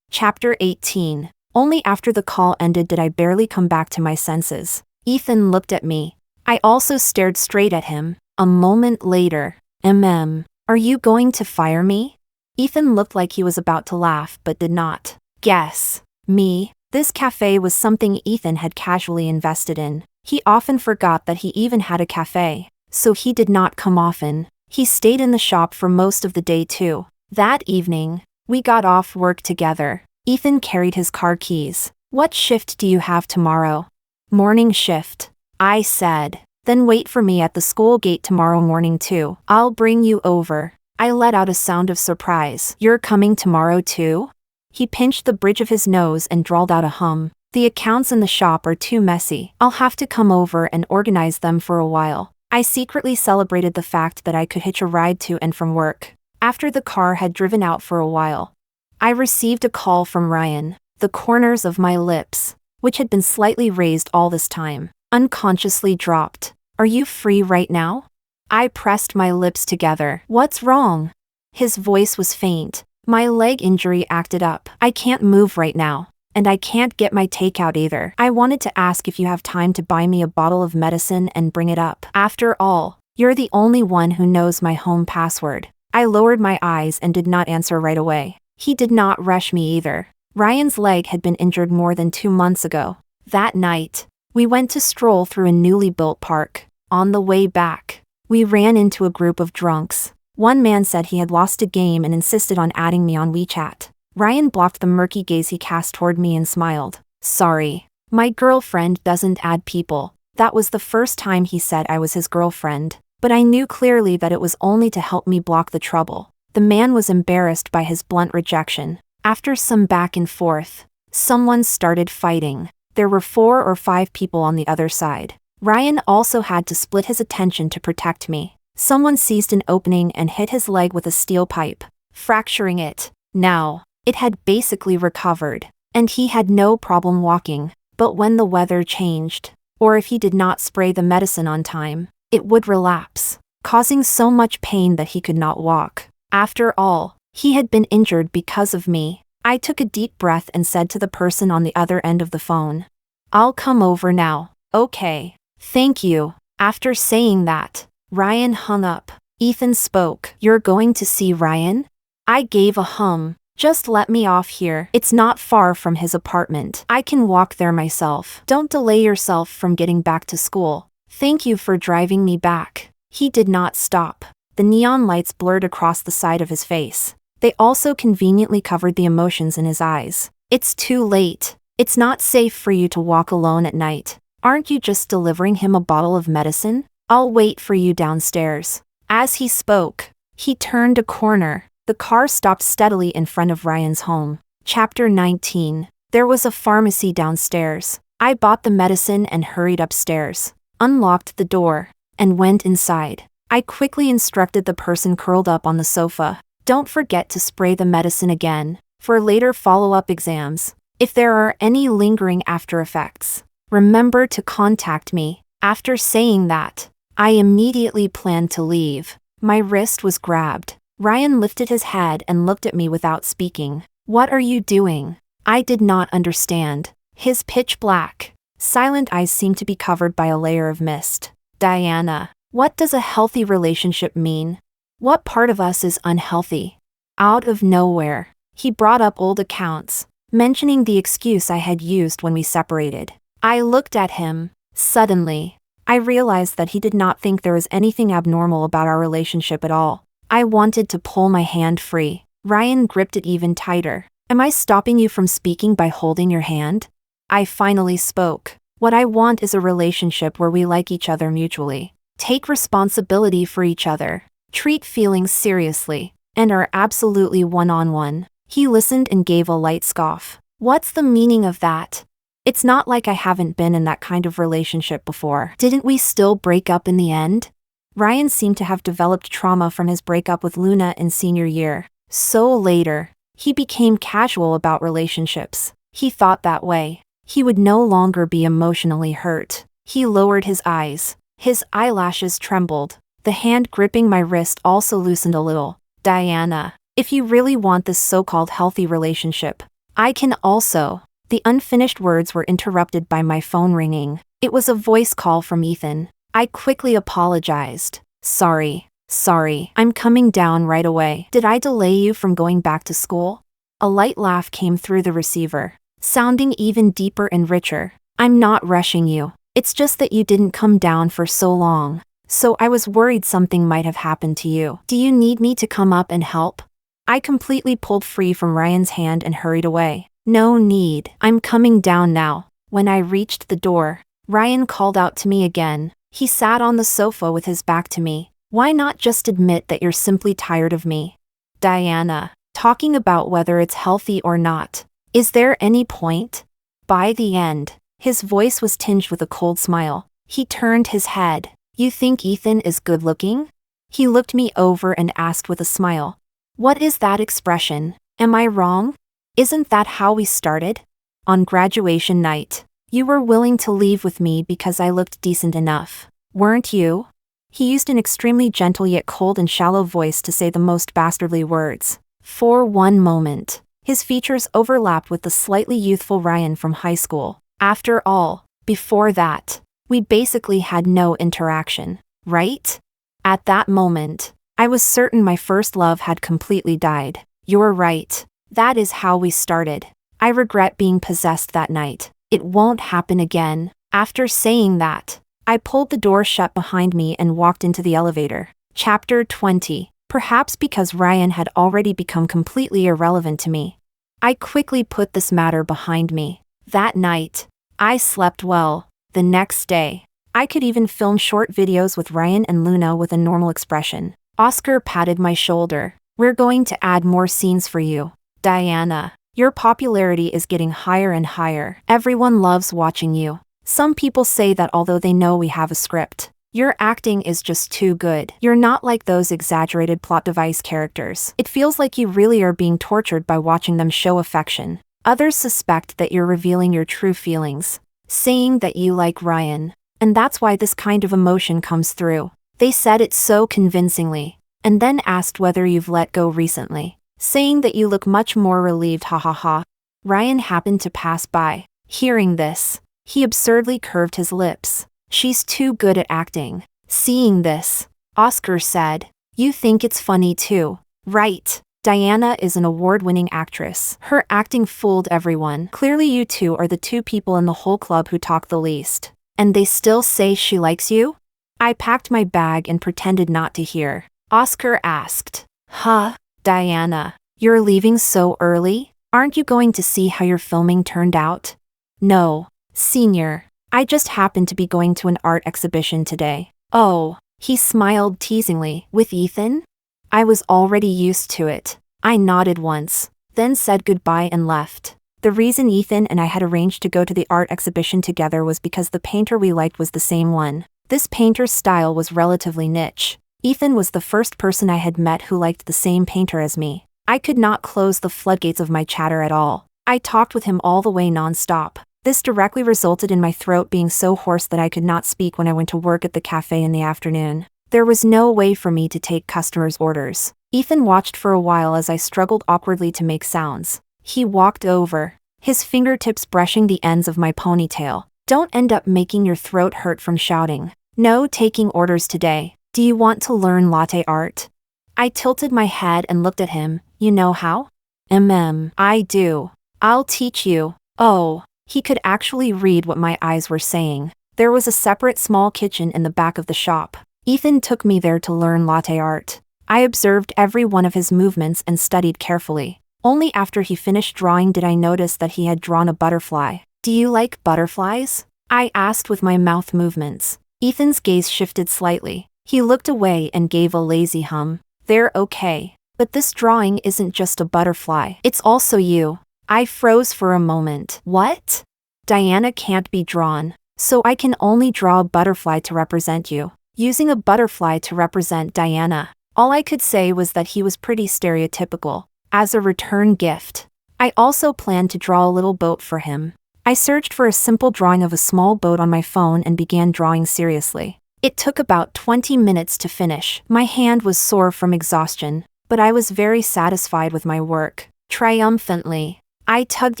Chapter 18. Only after the call ended did I barely come back to my senses. Ethan looked at me. I also stared straight at him. A moment later. Are you going to fire me? Ethan looked like he was about to laugh but did not. Guess. Me. This cafe was something Ethan had casually invested in. He often forgot that he even had a cafe, so he did not come often. He stayed in the shop for most of the day too. That evening, we got off work together. Ethan carried his car keys. What shift do you have tomorrow? Morning shift. I said. Then wait for me at the school gate tomorrow morning too. I'll bring you over. I let out a sound of surprise. You're coming tomorrow too? He pinched the bridge of his nose and drawled out a hum. The accounts in the shop are too messy. I'll have to come over and organize them for a while. I secretly celebrated the fact that I could hitch a ride to and from work. After the car had driven out for a while, I received a call from Ryan. The corners of my lips, which had been slightly raised all this time, unconsciously dropped. Are you free right now? I pressed my lips together. What's wrong? His voice was faint. My leg injury acted up. I can't move right now, and I can't get my takeout either. I wanted to ask if you have time to buy me a bottle of medicine and bring it up. After all, you're the only one who knows my home password. I lowered my eyes and did not answer right away. He did not rush me either. Ryan's leg had been injured more than 2 months ago. That night, we went to stroll through a newly built park. On the way back, we ran into a group of drunks. One man said he had lost a game and insisted on adding me on WeChat. Ryan blocked the murky gaze he cast toward me and smiled. Sorry. My girlfriend doesn't add people. That was the first time he said I was his girlfriend. But I knew clearly that it was only to help me block the trouble. The man was embarrassed by his blunt rejection. After some back and forth, someone started fighting. There were 4 or 5 people on the other side. Ryan also had to split his attention to protect me. Someone seized an opening and hit his leg with a steel pipe, fracturing it. Now, it had basically recovered, and he had no problem walking. But when the weather changed, or if he did not spray the medicine on time, it would relapse, causing so much pain that he could not walk. After all, he had been injured because of me. I took a deep breath and said to the person on the other end of the phone, "I'll come over now, okay? Thank you." After saying that, Ryan hung up. Ethan spoke. "You're going to see Ryan?" I gave a hum. "Just let me off here. It's not far from his apartment. I can walk there myself. Don't delay yourself from getting back to school. Thank you for driving me back." He did not stop. The neon lights blurred across the side of his face. They also conveniently covered the emotions in his eyes. "It's too late. It's not safe for you to walk alone at night. Aren't you just delivering him a bottle of medicine? I'll wait for you downstairs." As he spoke, he turned a corner. The car stopped steadily in front of Ryan's home. Chapter 19. There was a pharmacy downstairs. I bought the medicine and hurried upstairs, unlocked the door, and went inside. I quickly instructed the person curled up on the sofa, "Don't forget to spray the medicine again, for later follow-up exams. If there are any lingering after effects, remember to contact me." After saying that, I immediately planned to leave. My wrist was grabbed. Ryan lifted his head and looked at me without speaking. "What are you doing?" I did not understand. His pitch black, silent eyes seemed to be covered by a layer of mist. "Diana, what does a healthy relationship mean? What part of us is unhealthy?" Out of nowhere, he brought up old accounts, mentioning the excuse I had used when we separated. I looked at him. Suddenly, I realized that he did not think there was anything abnormal about our relationship at all. I wanted to pull my hand free. Ryan gripped it even tighter. "Am I stopping you from speaking by holding your hand?" I finally spoke. "What I want is a relationship where we like each other mutually, take responsibility for each other, treat feelings seriously, and are absolutely one-on-one." He listened and gave a light scoff. "What's the meaning of that? It's not like I haven't been in that kind of relationship before. Didn't we still break up in the end?" Ryan seemed to have developed trauma from his breakup with Luna in senior year. So later, he became casual about relationships. He thought that way, he would no longer be emotionally hurt. He lowered his eyes. His eyelashes trembled. The hand gripping my wrist also loosened a little. "Diana, if you really want this so-called healthy relationship, I can also..." The unfinished words were interrupted by my phone ringing. It was a voice call from Ethan. I quickly apologized. Sorry, I'm coming down right away. Did I delay you from going back to school?" A light laugh came through the receiver, sounding even deeper and richer. "I'm not rushing you. It's just that you didn't come down for so long. So I was worried something might have happened to you. Do you need me to come up and help?" I completely pulled free from Ryan's hand and hurried away. "No need. I'm coming down now." When I reached the door, Ryan called out to me again. He sat on the sofa with his back to me. "Why not just admit that you're simply tired of me? Diana, talking about whether it's healthy or not. Is there any point?" By the end, his voice was tinged with a cold smile. He turned his head. "You think Ethan is good looking?" He looked me over and asked with a smile. "What is that expression? Am I wrong? Isn't that how we started? On graduation night, you were willing to leave with me because I looked decent enough, weren't you?" He used an extremely gentle yet cold and shallow voice to say the most bastardly words. For one moment, his features overlapped with the slightly youthful Ryan from high school. After all, before that, we basically had no interaction, right? At that moment, I was certain my first love had completely died. "You're right. That is how we started. I regret being possessed that night. It won't happen again." After saying that, I pulled the door shut behind me and walked into the elevator. Chapter 20. Perhaps because Ryan had already become completely irrelevant to me, I quickly put this matter behind me. That night, I slept well. The next day, I could even film short videos with Ryan and Luna with a normal expression. Oscar patted my shoulder. We're going to add more scenes for you. Diana, your popularity is getting higher and higher. Everyone loves watching you. Some people say that although they know we have a script, your acting is just too good. You're not like those exaggerated plot device characters. It feels like you really are being tortured by watching them show affection. Others suspect that you're revealing your true feelings, saying that you like Ryan, and that's why this kind of emotion comes through. They said it so convincingly, and then asked whether you've let go recently, saying that you look much more relieved. Hahaha. Ryan happened to pass by. Hearing this, he absurdly curved his lips. She's too good at acting. Seeing this, Oscar said, you think it's funny too, right? Diana is an award-winning actress. Her acting fooled everyone. Clearly you two are the two people in the whole club who talk the least. And they still say she likes you? I packed my bag and pretended not to hear. Oscar asked. Huh? Diana, you're leaving so early? Aren't you going to see how your filming turned out? No, senior. I just happened to be going to an art exhibition today. Oh, he smiled teasingly. With Ethan? I was already used to it. I nodded once, then said goodbye and left. The reason Ethan and I had arranged to go to the art exhibition together was because the painter we liked was the same one. This painter's style was relatively niche. Ethan was the first person I had met who liked the same painter as me. I could not close the floodgates of my chatter at all. I talked with him all the way non-stop. This directly resulted in my throat being so hoarse that I could not speak when I went to work at the cafe in the afternoon. There was no way for me to take customers' orders. Ethan watched for a while as I struggled awkwardly to make sounds. He walked over, his fingertips brushing the ends of my ponytail. Don't end up making your throat hurt from shouting. No taking orders today. Do you want to learn latte art? I tilted my head and looked at him. You know how? I do. I'll teach you. Oh. He could actually read what my eyes were saying. There was a separate small kitchen in the back of the shop. Ethan took me there to learn latte art. I observed every one of his movements and studied carefully. Only after he finished drawing did I notice that he had drawn a butterfly. Do you like butterflies? I asked with my mouth movements. Ethan's gaze shifted slightly. He looked away and gave a lazy hum. They're okay. But this drawing isn't just a butterfly. It's also you. I froze for a moment. What? Diana can't be drawn, so I can only draw a butterfly to represent you. Using a butterfly to represent Diana. All I could say was that he was pretty stereotypical. As a return gift, I also planned to draw a little boat for him. I searched for a simple drawing of a small boat on my phone and began drawing seriously. It took about 20 minutes to finish. My hand was sore from exhaustion, but I was very satisfied with my work. Triumphantly, I tugged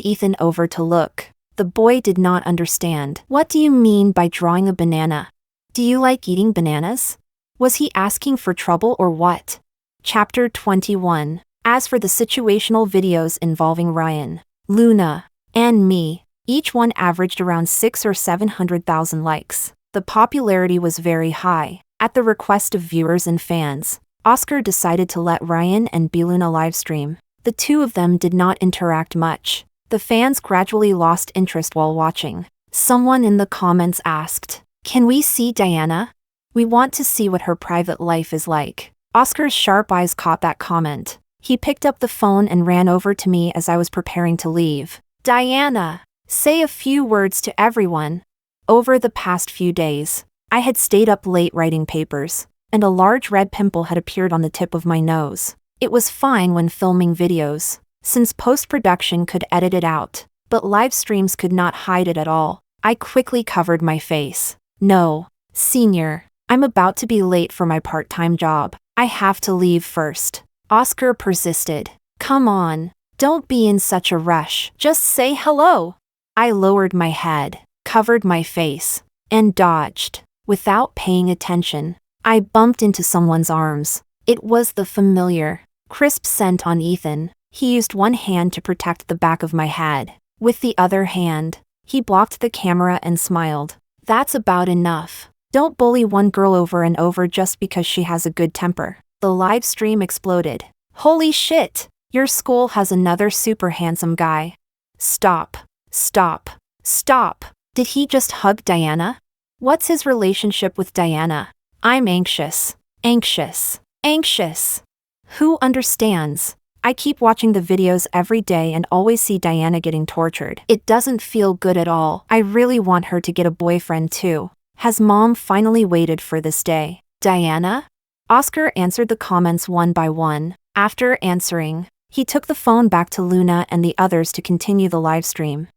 Ethan over to look. The boy did not understand. What do you mean by drawing a banana? Do you like eating bananas? Was he asking for trouble or what? Chapter 21. As for the situational videos involving Ryan, Luna, and me, each one averaged around 600,000 or 700,000 likes. The popularity was very high. At the request of viewers and fans, Oscar decided to let Ryan and Luna livestream. The two of them did not interact much. The fans gradually lost interest while watching. Someone in the comments asked, "Can we see Diana? We want to see what her private life is like." Oscar's sharp eyes caught that comment. He picked up the phone and ran over to me as I was preparing to leave. "Diana, say a few words to everyone." Over the past few days, I had stayed up late writing papers, and a large red pimple had appeared on the tip of my nose. It was fine when filming videos, since post-production could edit it out, but live streams could not hide it at all. I quickly covered my face. "No, senior, I'm about to be late for my part-time job. I have to leave first." Oscar persisted. "Come on, don't be in such a rush. Just say hello." I lowered my head, covered my face, and dodged. Without paying attention, I bumped into someone's arms. It was the familiar, crisp scent on Ethan. He used one hand to protect the back of my head. With the other hand, he blocked the camera and smiled. "That's about enough. Don't bully one girl over and over just because she has a good temper." The live stream exploded. "Holy shit! Your school has another super handsome guy." Stop. Stop. Stop. Did he just hug Diana? What's his relationship with Diana? I'm anxious. Anxious. Anxious. Who understands? I keep watching the videos every day and always see Diana getting tortured. It doesn't feel good at all. I really want her to get a boyfriend too. Has mom finally waited for this day? Diana? Oscar answered the comments one by one. After answering, he took the phone back to Luna and the others to continue the live stream.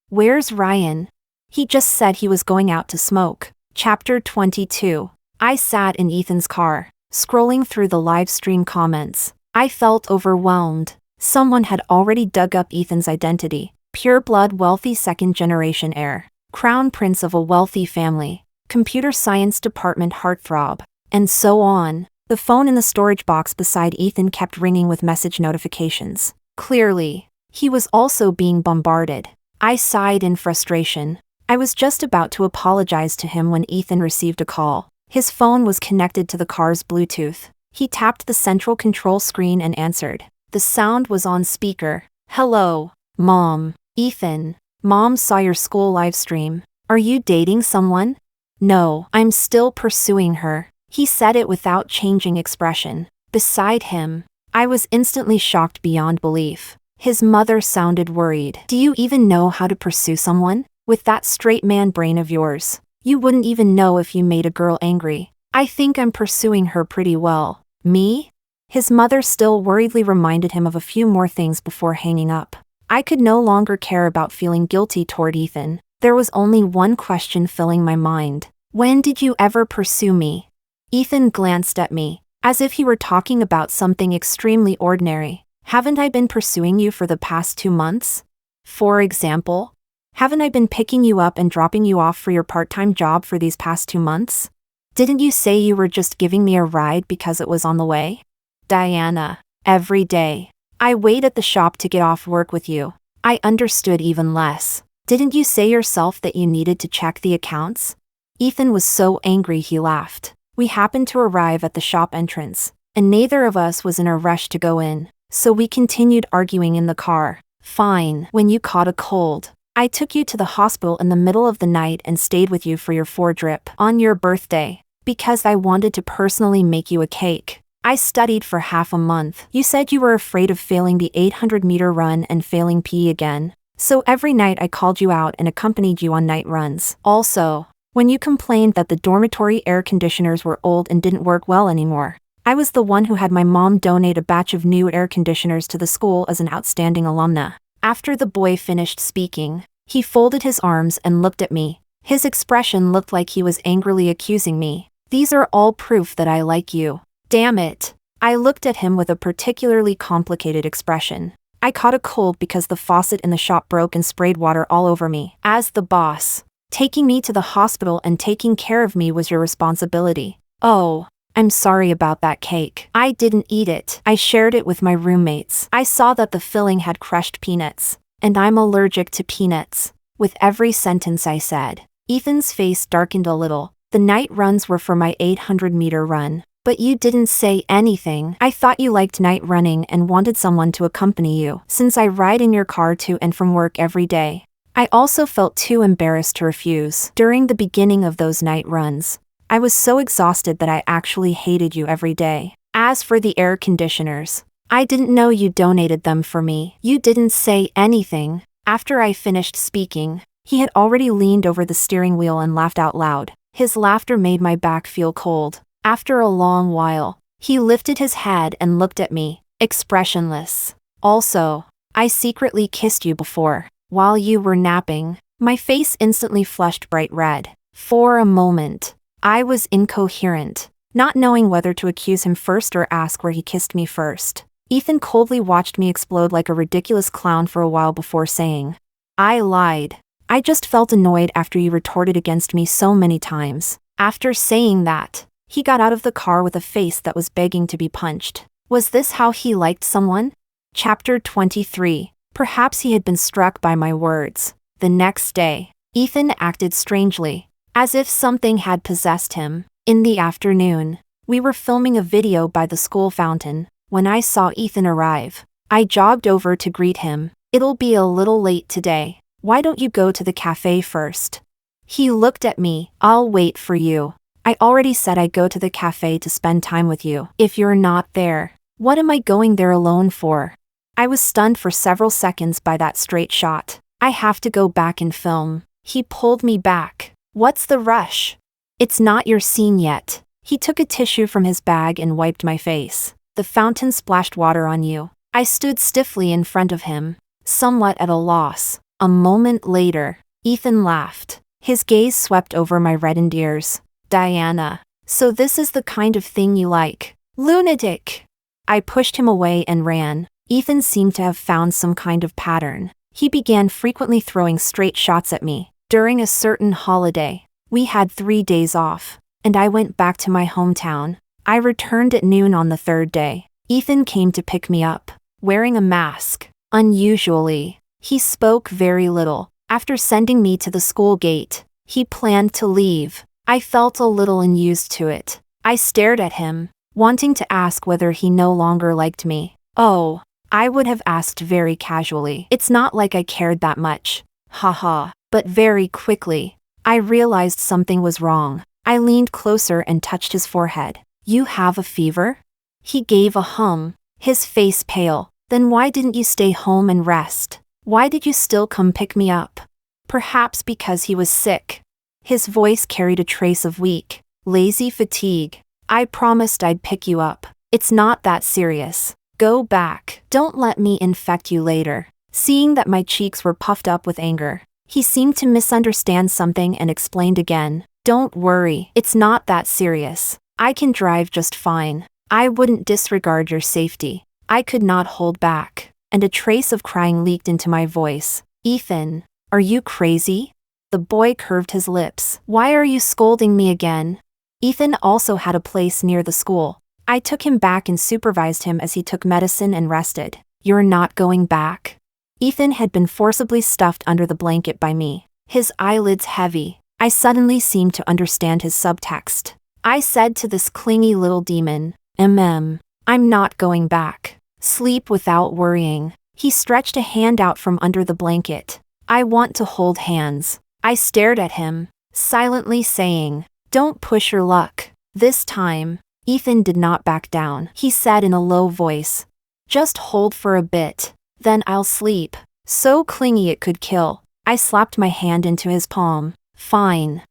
Where's Ryan? He just said he was going out to smoke. Chapter 22. I sat in Ethan's car, scrolling through the live stream comments. I felt overwhelmed. Someone had already dug up Ethan's identity. Pure-blood wealthy second-generation heir. Crown prince of a wealthy family. Computer science department heartthrob. And so on. The phone in the storage box beside Ethan kept ringing with message notifications. Clearly, he was also being bombarded. I sighed in frustration. I was just about to apologize to him when Ethan received a call. His phone was connected to the car's Bluetooth. He tapped the central control screen and answered. The sound was on speaker. Hello, Mom. Ethan. Mom saw your school live stream. Are you dating someone? No, I'm still pursuing her. He said it without changing expression. Beside him, I was instantly shocked beyond belief. His mother sounded worried. Do you even know how to pursue someone? With that straight man brain of yours, you wouldn't even know if you made a girl angry. I think I'm pursuing her pretty well. Me? His mother still worriedly reminded him of a few more things before hanging up. I could no longer care about feeling guilty toward Ethan. There was only one question filling my mind. When did you ever pursue me? Ethan glanced at me, as if he were talking about something extremely ordinary. Haven't I been pursuing you for the past 2 months? For example? Haven't I been picking you up and dropping you off for your part-time job for these past 2 months? Didn't you say you were just giving me a ride because it was on the way? Diana, every day. I wait at the shop to get off work with you. I understood even less. Didn't you say yourself that you needed to check the accounts? Ethan was so angry he laughed. We happened to arrive at the shop entrance, and neither of us was in a rush to go in, so we continued arguing in the car. Fine, when you caught a cold, I took you to the hospital in the middle of the night and stayed with you for your 4-drip on your birthday, because I wanted to personally make you a cake. I studied for half a month. You said you were afraid of failing the 800-meter run and failing PE again, so every night I called you out and accompanied you on night runs. Also, when you complained that the dormitory air conditioners were old and didn't work well anymore, I was the one who had my mom donate a batch of new air conditioners to the school as an outstanding alumna. After the boy finished speaking, he folded his arms and looked at me. His expression looked like he was angrily accusing me. These are all proof that I like you. Damn it. I looked at him with a particularly complicated expression. I caught a cold because the faucet in the shop broke and sprayed water all over me. As the boss, taking me to the hospital and taking care of me was your responsibility. Oh, I'm sorry about that cake. I didn't eat it. I shared it with my roommates. I saw that the filling had crushed peanuts, and I'm allergic to peanuts. With every sentence I said, Ethan's face darkened a little. The night runs were for my 800-meter run. But you didn't say anything. I thought you liked night running and wanted someone to accompany you, since I ride in your car to and from work every day. I also felt too embarrassed to refuse. During the beginning of those night runs, I was so exhausted that I actually hated you every day. As for the air conditioners, I didn't know you donated them for me. You didn't say anything. After I finished speaking, he had already leaned over the steering wheel and laughed out loud. His laughter made my back feel cold. After a long while, he lifted his head and looked at me, expressionless. Also, I secretly kissed you before, while you were napping. My face instantly flushed bright red. For a moment, I was incoherent, not knowing whether to accuse him first or ask where he kissed me first. Ethan coldly watched me explode like a ridiculous clown for a while before saying, I lied. I just felt annoyed after you retorted against me so many times. After saying that, he got out of the car with a face that was begging to be punched. Was this how he liked someone? Chapter 23. Perhaps he had been struck by my words. The next day, Ethan acted strangely, as if something had possessed him. In the afternoon, we were filming a video by the school fountain when I saw Ethan arrive. I jogged over to greet him. It'll be a little late today. Why don't you go to the cafe first? He looked at me. I'll wait for you. I already said I'd go to the cafe to spend time with you. If you're not there, What am I going there alone for? I was stunned for several seconds by that straight shot. I have to go back and film. He pulled me back. What's the rush? It's not your scene yet. He took a tissue from his bag and wiped my face. The fountain splashed water on you. I stood stiffly in front of him, somewhat at a loss. A moment later, Ethan laughed. His gaze swept over my reddened ears. Diana, so this is the kind of thing you like. Lunatic! I pushed him away and ran. Ethan seemed to have found some kind of pattern. He began frequently throwing straight shots at me. During a certain holiday, we had 3 days off, and I went back to my hometown. I returned at noon on the third day. Ethan came to pick me up, wearing a mask. Unusually, he spoke very little. After sending me to the school gate, he planned to leave. I felt a little unused to it. I stared at him, wanting to ask whether he no longer liked me. Oh, I would have asked very casually. It's not like I cared that much. Haha. But very quickly, I realized something was wrong. I leaned closer and touched his forehead. You have a fever? He gave a hum, his face pale. Then why didn't you stay home and rest? Why did you still come pick me up? Perhaps because he was sick. His voice carried a trace of weak, lazy fatigue. I promised I'd pick you up. It's not that serious. Go back. Don't let me infect you later. Seeing that my cheeks were puffed up with anger, he seemed to misunderstand something and explained again. Don't worry, it's not that serious. I can drive just fine. I wouldn't disregard your safety. I could not hold back, and a trace of crying leaked into my voice. Ethan, are you crazy? The boy curved his lips. Why are you scolding me again? Ethan also had a place near the school. I took him back and supervised him as he took medicine and rested. You're not going back? Ethan had been forcibly stuffed under the blanket by me, his eyelids heavy. I suddenly seemed to understand his subtext. I said to this clingy little demon, I'm not going back. Sleep without worrying. He stretched a hand out from under the blanket. I want to hold hands. I stared at him, silently saying, don't push your luck. This time, Ethan did not back down. He said in a low voice, just hold for a bit. Then I'll sleep. So clingy it could kill. I slapped my hand into his palm. Fine.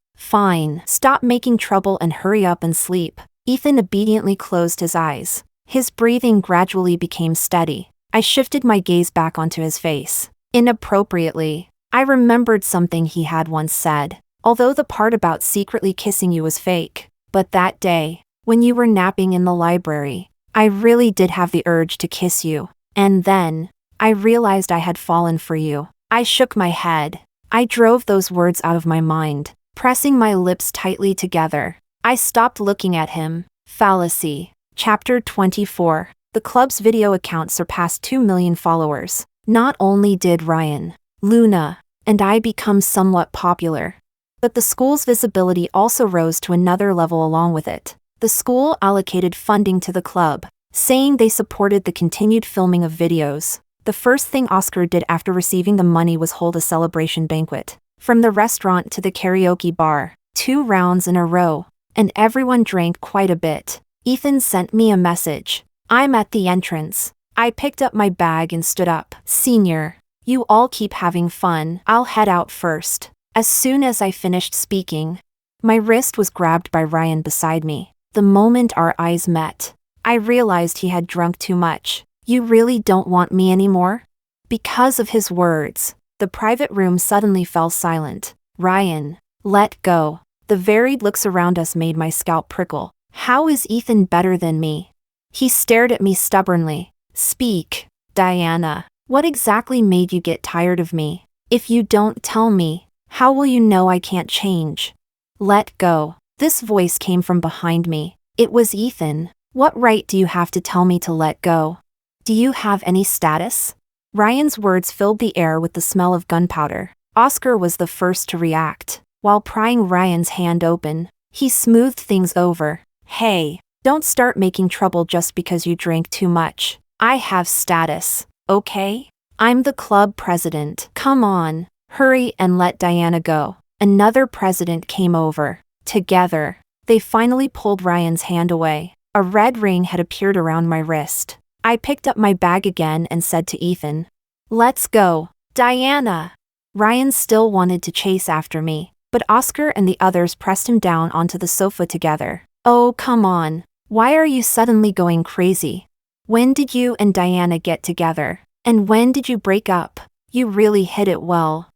Stop making trouble and hurry up and sleep. Ethan obediently closed his eyes. His breathing gradually became steady. I shifted my gaze back onto his face. Inappropriately, I remembered something he had once said. Although the part about secretly kissing you was fake. But that day, when you were napping in the library, I really did have the urge to kiss you. And then, I realized I had fallen for you. I shook my head. I drove those words out of my mind, pressing my lips tightly together. I stopped looking at him. Fallacy. Chapter 24. The club's video account surpassed 2 million followers. Not only did Ryan, Luna, and I become somewhat popular, but the school's visibility also rose to another level along with it. The school allocated funding to the club, saying they supported the continued filming of videos. The first thing Oscar did after receiving the money was hold a celebration banquet. From the restaurant to the karaoke bar, 2 rounds in a row, and everyone drank quite a bit. Ethan sent me a message. I'm at the entrance. I picked up my bag and stood up. Senior, you all keep having fun. I'll head out first. As soon as I finished speaking, my wrist was grabbed by Ryan beside me. The moment our eyes met, I realized he had drunk too much. You really don't want me anymore? Because of his words, the private room suddenly fell silent. Ryan, let go. The varied looks around us made my scalp prickle. How is Ethan better than me? He stared at me stubbornly. Speak, Diana. What exactly made you get tired of me? If you don't tell me, how will you know I can't change? Let go. This voice came from behind me. It was Ethan. What right do you have to tell me to let go? Do you have any status? Ryan's words filled the air with the smell of gunpowder. Oscar was the first to react. While prying Ryan's hand open, he smoothed things over. Hey, don't start making trouble just because you drank too much. I have status, okay? I'm the club president. Come on, hurry and let Diana go. Another president came over. Together, they finally pulled Ryan's hand away. A red ring had appeared around my wrist. I picked up my bag again and said to Ethan, "Let's go, Diana." Ryan still wanted to chase after me, but Oscar and the others pressed him down onto the sofa together. "Oh, come on. Why are you suddenly going crazy? When did you and Diana get together? And when did you break up? You really hid it well.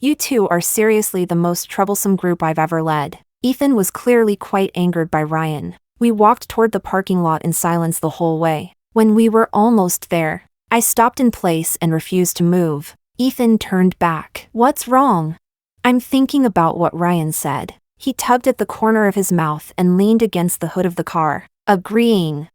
You two are seriously the most troublesome group I've ever led." Ethan was clearly quite angered by Ryan. We walked toward the parking lot in silence the whole way. When we were almost there, I stopped in place and refused to move. Ethan turned back. "What's wrong?" "I'm thinking about what Ryan said." He tugged at the corner of his mouth and leaned against the hood of the car, agreeing.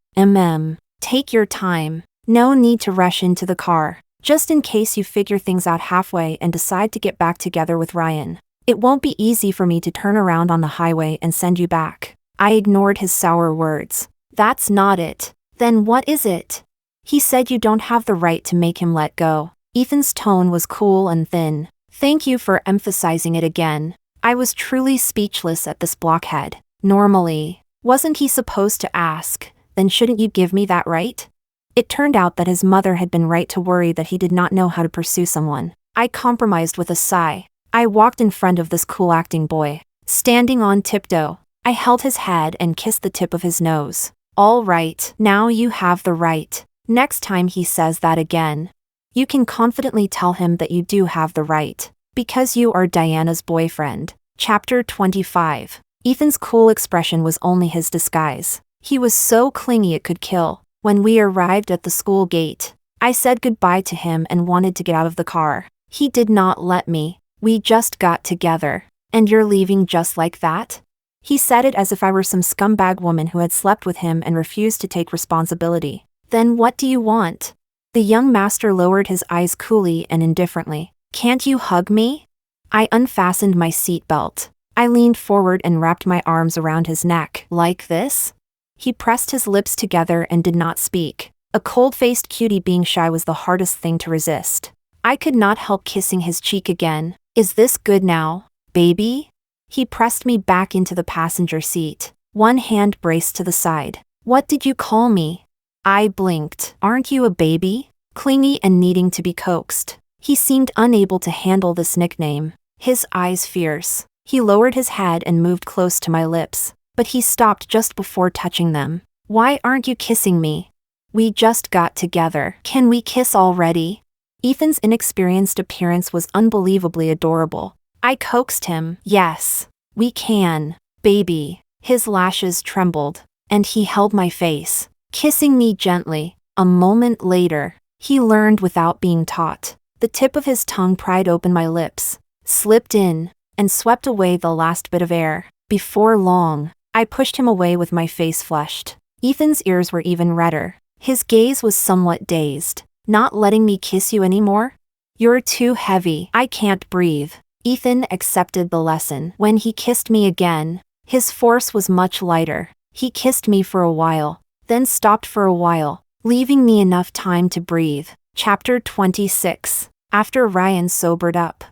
Take your time. No need to rush into the car. Just in case you figure things out halfway and decide to get back together with Ryan. It won't be easy for me to turn around on the highway and send you back." I ignored his sour words. "That's not it. Then what is it?" "He said you don't have the right to make him let go." Ethan's tone was cool and thin. "Thank you for emphasizing it again." I was truly speechless at this blockhead. Normally, wasn't he supposed to ask, "Then shouldn't you give me that right?" It turned out that his mother had been right to worry that he did not know how to pursue someone. I compromised with a sigh. I walked in front of this cool-acting boy. Standing on tiptoe, I held his head and kissed the tip of his nose. "All right, now you have the right. Next time he says that again, you can confidently tell him that you do have the right. Because you are Diana's boyfriend." Chapter 25. Ethan's cool expression was only his disguise. He was so clingy it could kill. When we arrived at the school gate, I said goodbye to him and wanted to get out of the car. He did not let me. "We just got together. And you're leaving just like that?" He said it as if I were some scumbag woman who had slept with him and refused to take responsibility. "Then what do you want?" The young master lowered his eyes coolly and indifferently. "Can't you hug me?" I unfastened my seatbelt. I leaned forward and wrapped my arms around his neck. "Like this?" He pressed his lips together and did not speak. A cold-faced cutie being shy was the hardest thing to resist. I could not help kissing his cheek again. "Is this good now, baby?" He pressed me back into the passenger seat. One hand braced to the side. "What did you call me?" I blinked. "Aren't you a baby?" Clingy and needing to be coaxed. He seemed unable to handle this nickname. His eyes fierce. He lowered his head and moved close to my lips, but he stopped just before touching them. "Why aren't you kissing me? We just got together. Can we kiss already?" Ethan's inexperienced appearance was unbelievably adorable. I coaxed him. "Yes, we can, baby." His lashes trembled, and he held my face, kissing me gently. A moment later, he learned without being taught. The tip of his tongue pried open my lips, slipped in, and swept away the last bit of air. Before long, I pushed him away with my face flushed. Ethan's ears were even redder. His gaze was somewhat dazed. "Not letting me kiss you anymore? You're too heavy. I can't breathe." Ethan accepted the lesson. When he kissed me again, his force was much lighter. He kissed me for a while, then stopped for a while, leaving me enough time to breathe. Chapter 26. After Ryan sobered up,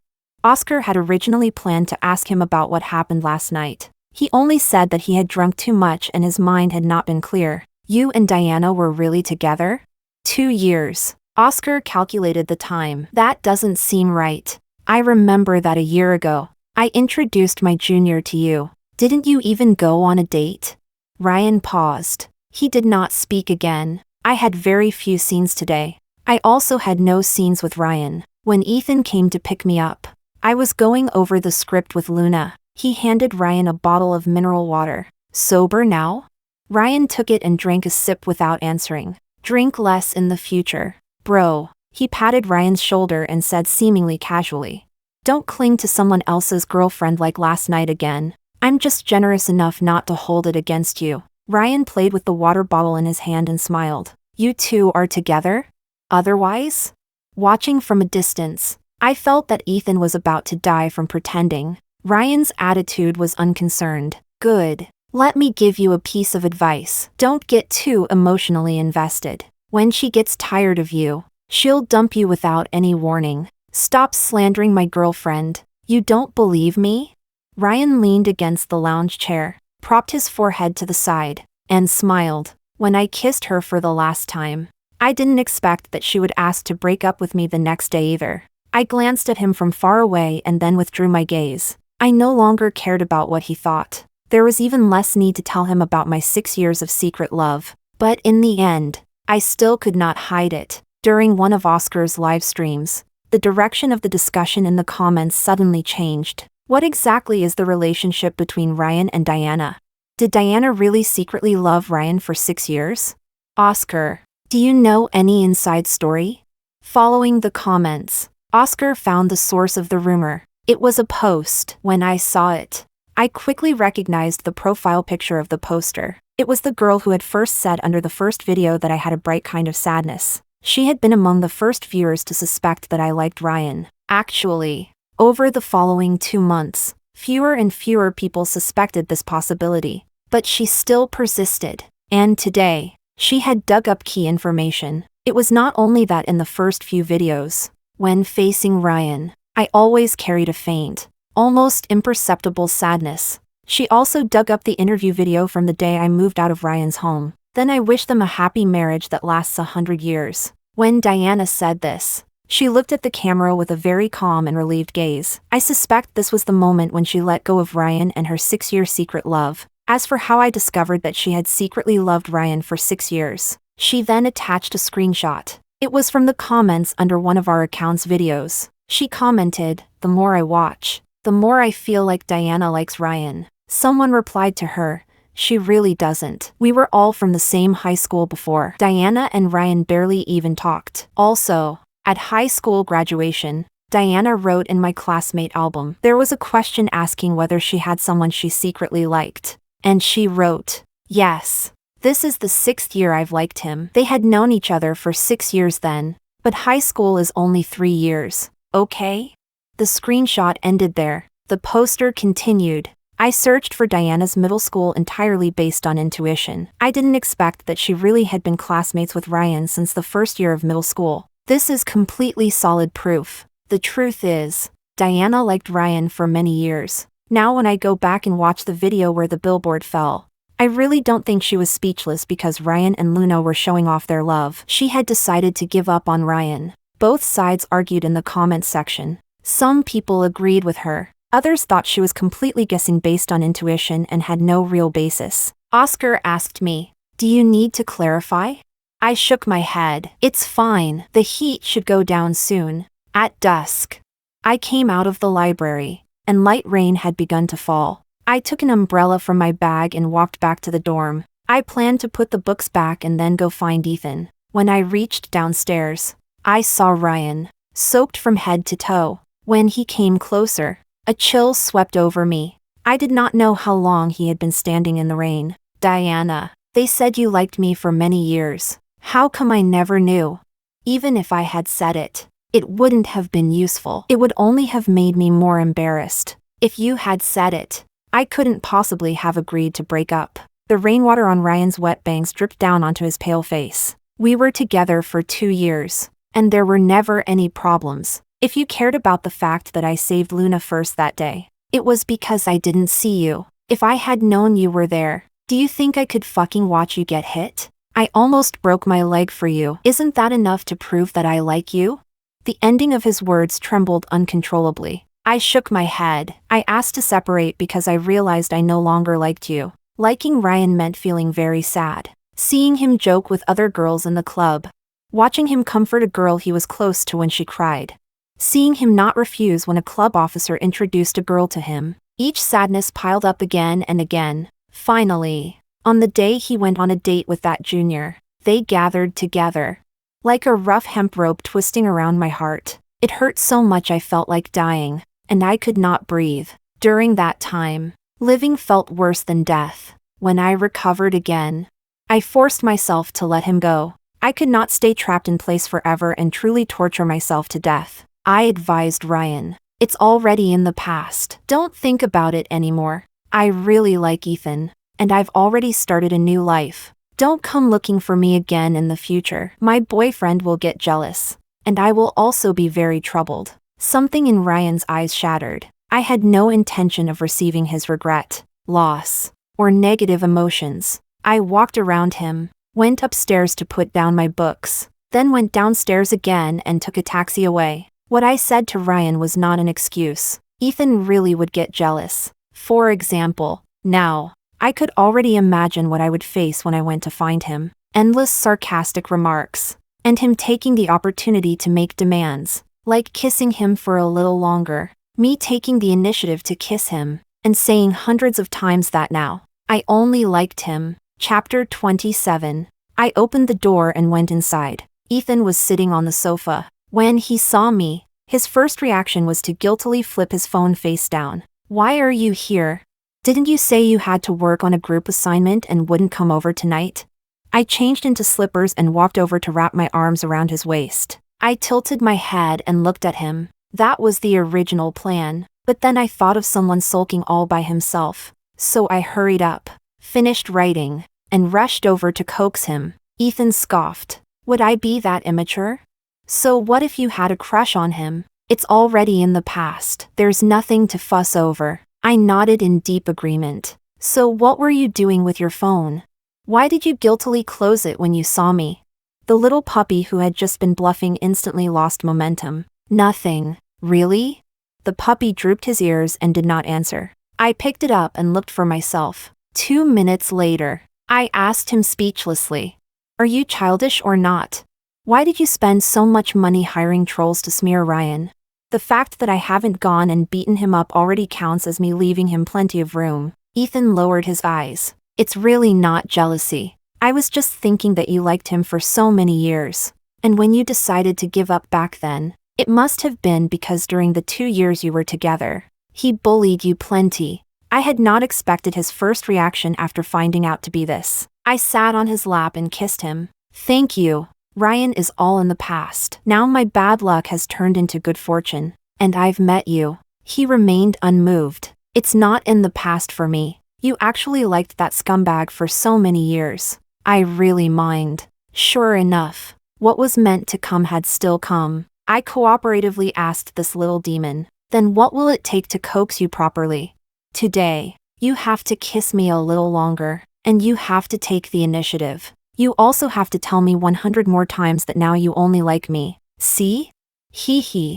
Oscar had originally planned to ask him about what happened last night. He only said that he had drunk too much and his mind had not been clear. "You and Diana were really together?" 2 years. Oscar calculated the time. "That doesn't seem right. I remember that a year ago, I introduced my junior to you. Didn't you even go on a date?" Ryan paused. He did not speak again. I had very few scenes today. I also had no scenes with Ryan. When Ethan came to pick me up, I was going over the script with Luna. He handed Ryan a bottle of mineral water. "Sober now?" Ryan took it and drank a sip without answering. "Drink less in the future, bro." He patted Ryan's shoulder and said seemingly casually, "Don't cling to someone else's girlfriend like last night again. I'm just generous enough not to hold it against you." Ryan played with the water bottle in his hand and smiled. "You two are together? Otherwise?" Watching from a distance, I felt that Ethan was about to die from pretending. Ryan's attitude was unconcerned. "Good. Let me give you a piece of advice. Don't get too emotionally invested. When she gets tired of you, she'll dump you without any warning. Stop slandering my girlfriend. You don't believe me?" Ryan leaned against the lounge chair, propped his forehead to the side, and smiled when I kissed her for the last time. I didn't expect that she would ask to break up with me the next day either. I glanced at him from far away and then withdrew my gaze. I no longer cared about what he thought. There was even less need to tell him about my 6 years of secret love. But in the end, I still could not hide it. During one of Oscar's live streams, the direction of the discussion in the comments suddenly changed. What exactly is the relationship between Ryan and Diana? Did Diana really secretly love Ryan for 6 years? Oscar, do you know any inside story? Following the comments, Oscar found the source of the rumor. It was a post. When I saw it, I quickly recognized the profile picture of the poster. It was the girl who had first said under the first video that I had a bright kind of sadness. She had been among the first viewers to suspect that I liked Ryan. Actually, over the following 2 months, fewer and fewer people suspected this possibility. But she still persisted. And today, she had dug up key information. It was not only that in the first few videos, when facing Ryan, I always carried a faint, almost imperceptible sadness. She also dug up the interview video from the day I moved out of Ryan's home. Then I wished them a happy marriage that lasts 100 years. When Diana said this, she looked at the camera with a very calm and relieved gaze. I suspect this was the moment when she let go of Ryan and her 6-year secret love. As for how I discovered that she had secretly loved Ryan for 6 years, she then attached a screenshot. It was from the comments under one of our account's videos. She commented, "The more I watch, the more I feel like Diana likes Ryan." Someone replied to her, "She really doesn't. We were all from the same high school before." Diana and Ryan barely even talked. Also, at high school graduation, Diana wrote in my classmate album. There was a question asking whether she had someone she secretly liked. And she wrote, "Yes. This is the 6th year I've liked him." They had known each other for 6 years then, but high school is only 3 years. Okay? The screenshot ended there. The poster continued. I searched for Diana's middle school entirely based on intuition. I didn't expect that she really had been classmates with Ryan since the first year of middle school. This is completely solid proof. The truth is, Diana liked Ryan for many years. Now when I go back and watch the video where the billboard fell, I really don't think she was speechless because Ryan and Luna were showing off their love. She had decided to give up on Ryan. Both sides argued in the comments section. Some people agreed with her. Others thought she was completely guessing based on intuition and had no real basis. Oscar asked me, "Do you need to clarify?" I shook my head. "It's fine. The heat should go down soon." At dusk, I came out of the library, and light rain had begun to fall. I took an umbrella from my bag and walked back to the dorm. I planned to put the books back and then go find Ethan. When I reached downstairs, I saw Ryan, soaked from head to toe. When he came closer, a chill swept over me. I did not know how long he had been standing in the rain. "Diana, they said you liked me for many years. How come I never knew?" Even if I had said it, it wouldn't have been useful. It would only have made me more embarrassed. If you had said it, I couldn't possibly have agreed to break up. The rainwater on Ryan's wet bangs dripped down onto his pale face. We were together for 2 years, and there were never any problems. If you cared about the fact that I saved Luna first that day, it was because I didn't see you. If I had known you were there, do you think I could fucking watch you get hit? I almost broke my leg for you. Isn't that enough to prove that I like you? The ending of his words trembled uncontrollably. I shook my head. I asked to separate because I realized I no longer liked you. Liking Ryan meant feeling very sad. Seeing him joke with other girls in the club. Watching him comfort a girl he was close to when she cried. Seeing him not refuse when a club officer introduced a girl to him. Each sadness piled up again and again. Finally, on the day he went on a date with that junior, they gathered together. Like a rough hemp rope twisting around my heart. It hurt so much I felt like dying, and I could not breathe. During that time, living felt worse than death. When I recovered again, I forced myself to let him go. I could not stay trapped in place forever and truly torture myself to death. I advised Ryan, "It's already in the past. Don't think about it anymore. I really like Ethan, and I've already started a new life. Don't come looking for me again in the future. My boyfriend will get jealous, and I will also be very troubled." Something in Ryan's eyes shattered. I had no intention of receiving his regret, loss, or negative emotions. I walked around him, went upstairs to put down my books, then went downstairs again and took a taxi away. What I said to Ryan was not an excuse. Ethan really would get jealous. For example, now, I could already imagine what I would face when I went to find him. Endless sarcastic remarks. And him taking the opportunity to make demands, like kissing him for a little longer. Me taking the initiative to kiss him, and saying hundreds of times that now. I only liked him. Chapter 27. I opened the door and went inside. Ethan was sitting on the sofa. When he saw me, his first reaction was to guiltily flip his phone face down. Why are you here? Didn't you say you had to work on a group assignment and wouldn't come over tonight? I changed into slippers and walked over to wrap my arms around his waist. I tilted my head and looked at him. That was the original plan, but then I thought of someone sulking all by himself. So I hurried up, finished writing, and rushed over to coax him. Ethan scoffed. Would I be that immature? So what if you had a crush on him? It's already in the past. There's nothing to fuss over. I nodded in deep agreement. So what were you doing with your phone? Why did you guiltily close it when you saw me? The little puppy who had just been bluffing instantly lost momentum. Nothing. Really? The puppy drooped his ears and did not answer. I picked it up and looked for myself. 2 minutes later, I asked him speechlessly. Are you childish or not? Why did you spend so much money hiring trolls to smear Ryan? The fact that I haven't gone and beaten him up already counts as me leaving him plenty of room. Ethan lowered his eyes. It's really not jealousy. I was just thinking that you liked him for so many years. And when you decided to give up back then, it must have been because during the 2 years you were together, he bullied you plenty. I had not expected his first reaction after finding out to be this. I sat on his lap and kissed him. Thank you. Ryan is all in the past. Now my bad luck has turned into good fortune, and I've met you. He remained unmoved. It's not in the past for me. You actually liked that scumbag for so many years. I really mind. Sure enough, what was meant to come had still come. I cooperatively asked this little demon, then what will it take to coax you properly? Today, you have to kiss me a little longer, and you have to take the initiative. You also have to tell me 100 more times that now you only like me. See? Hee hee.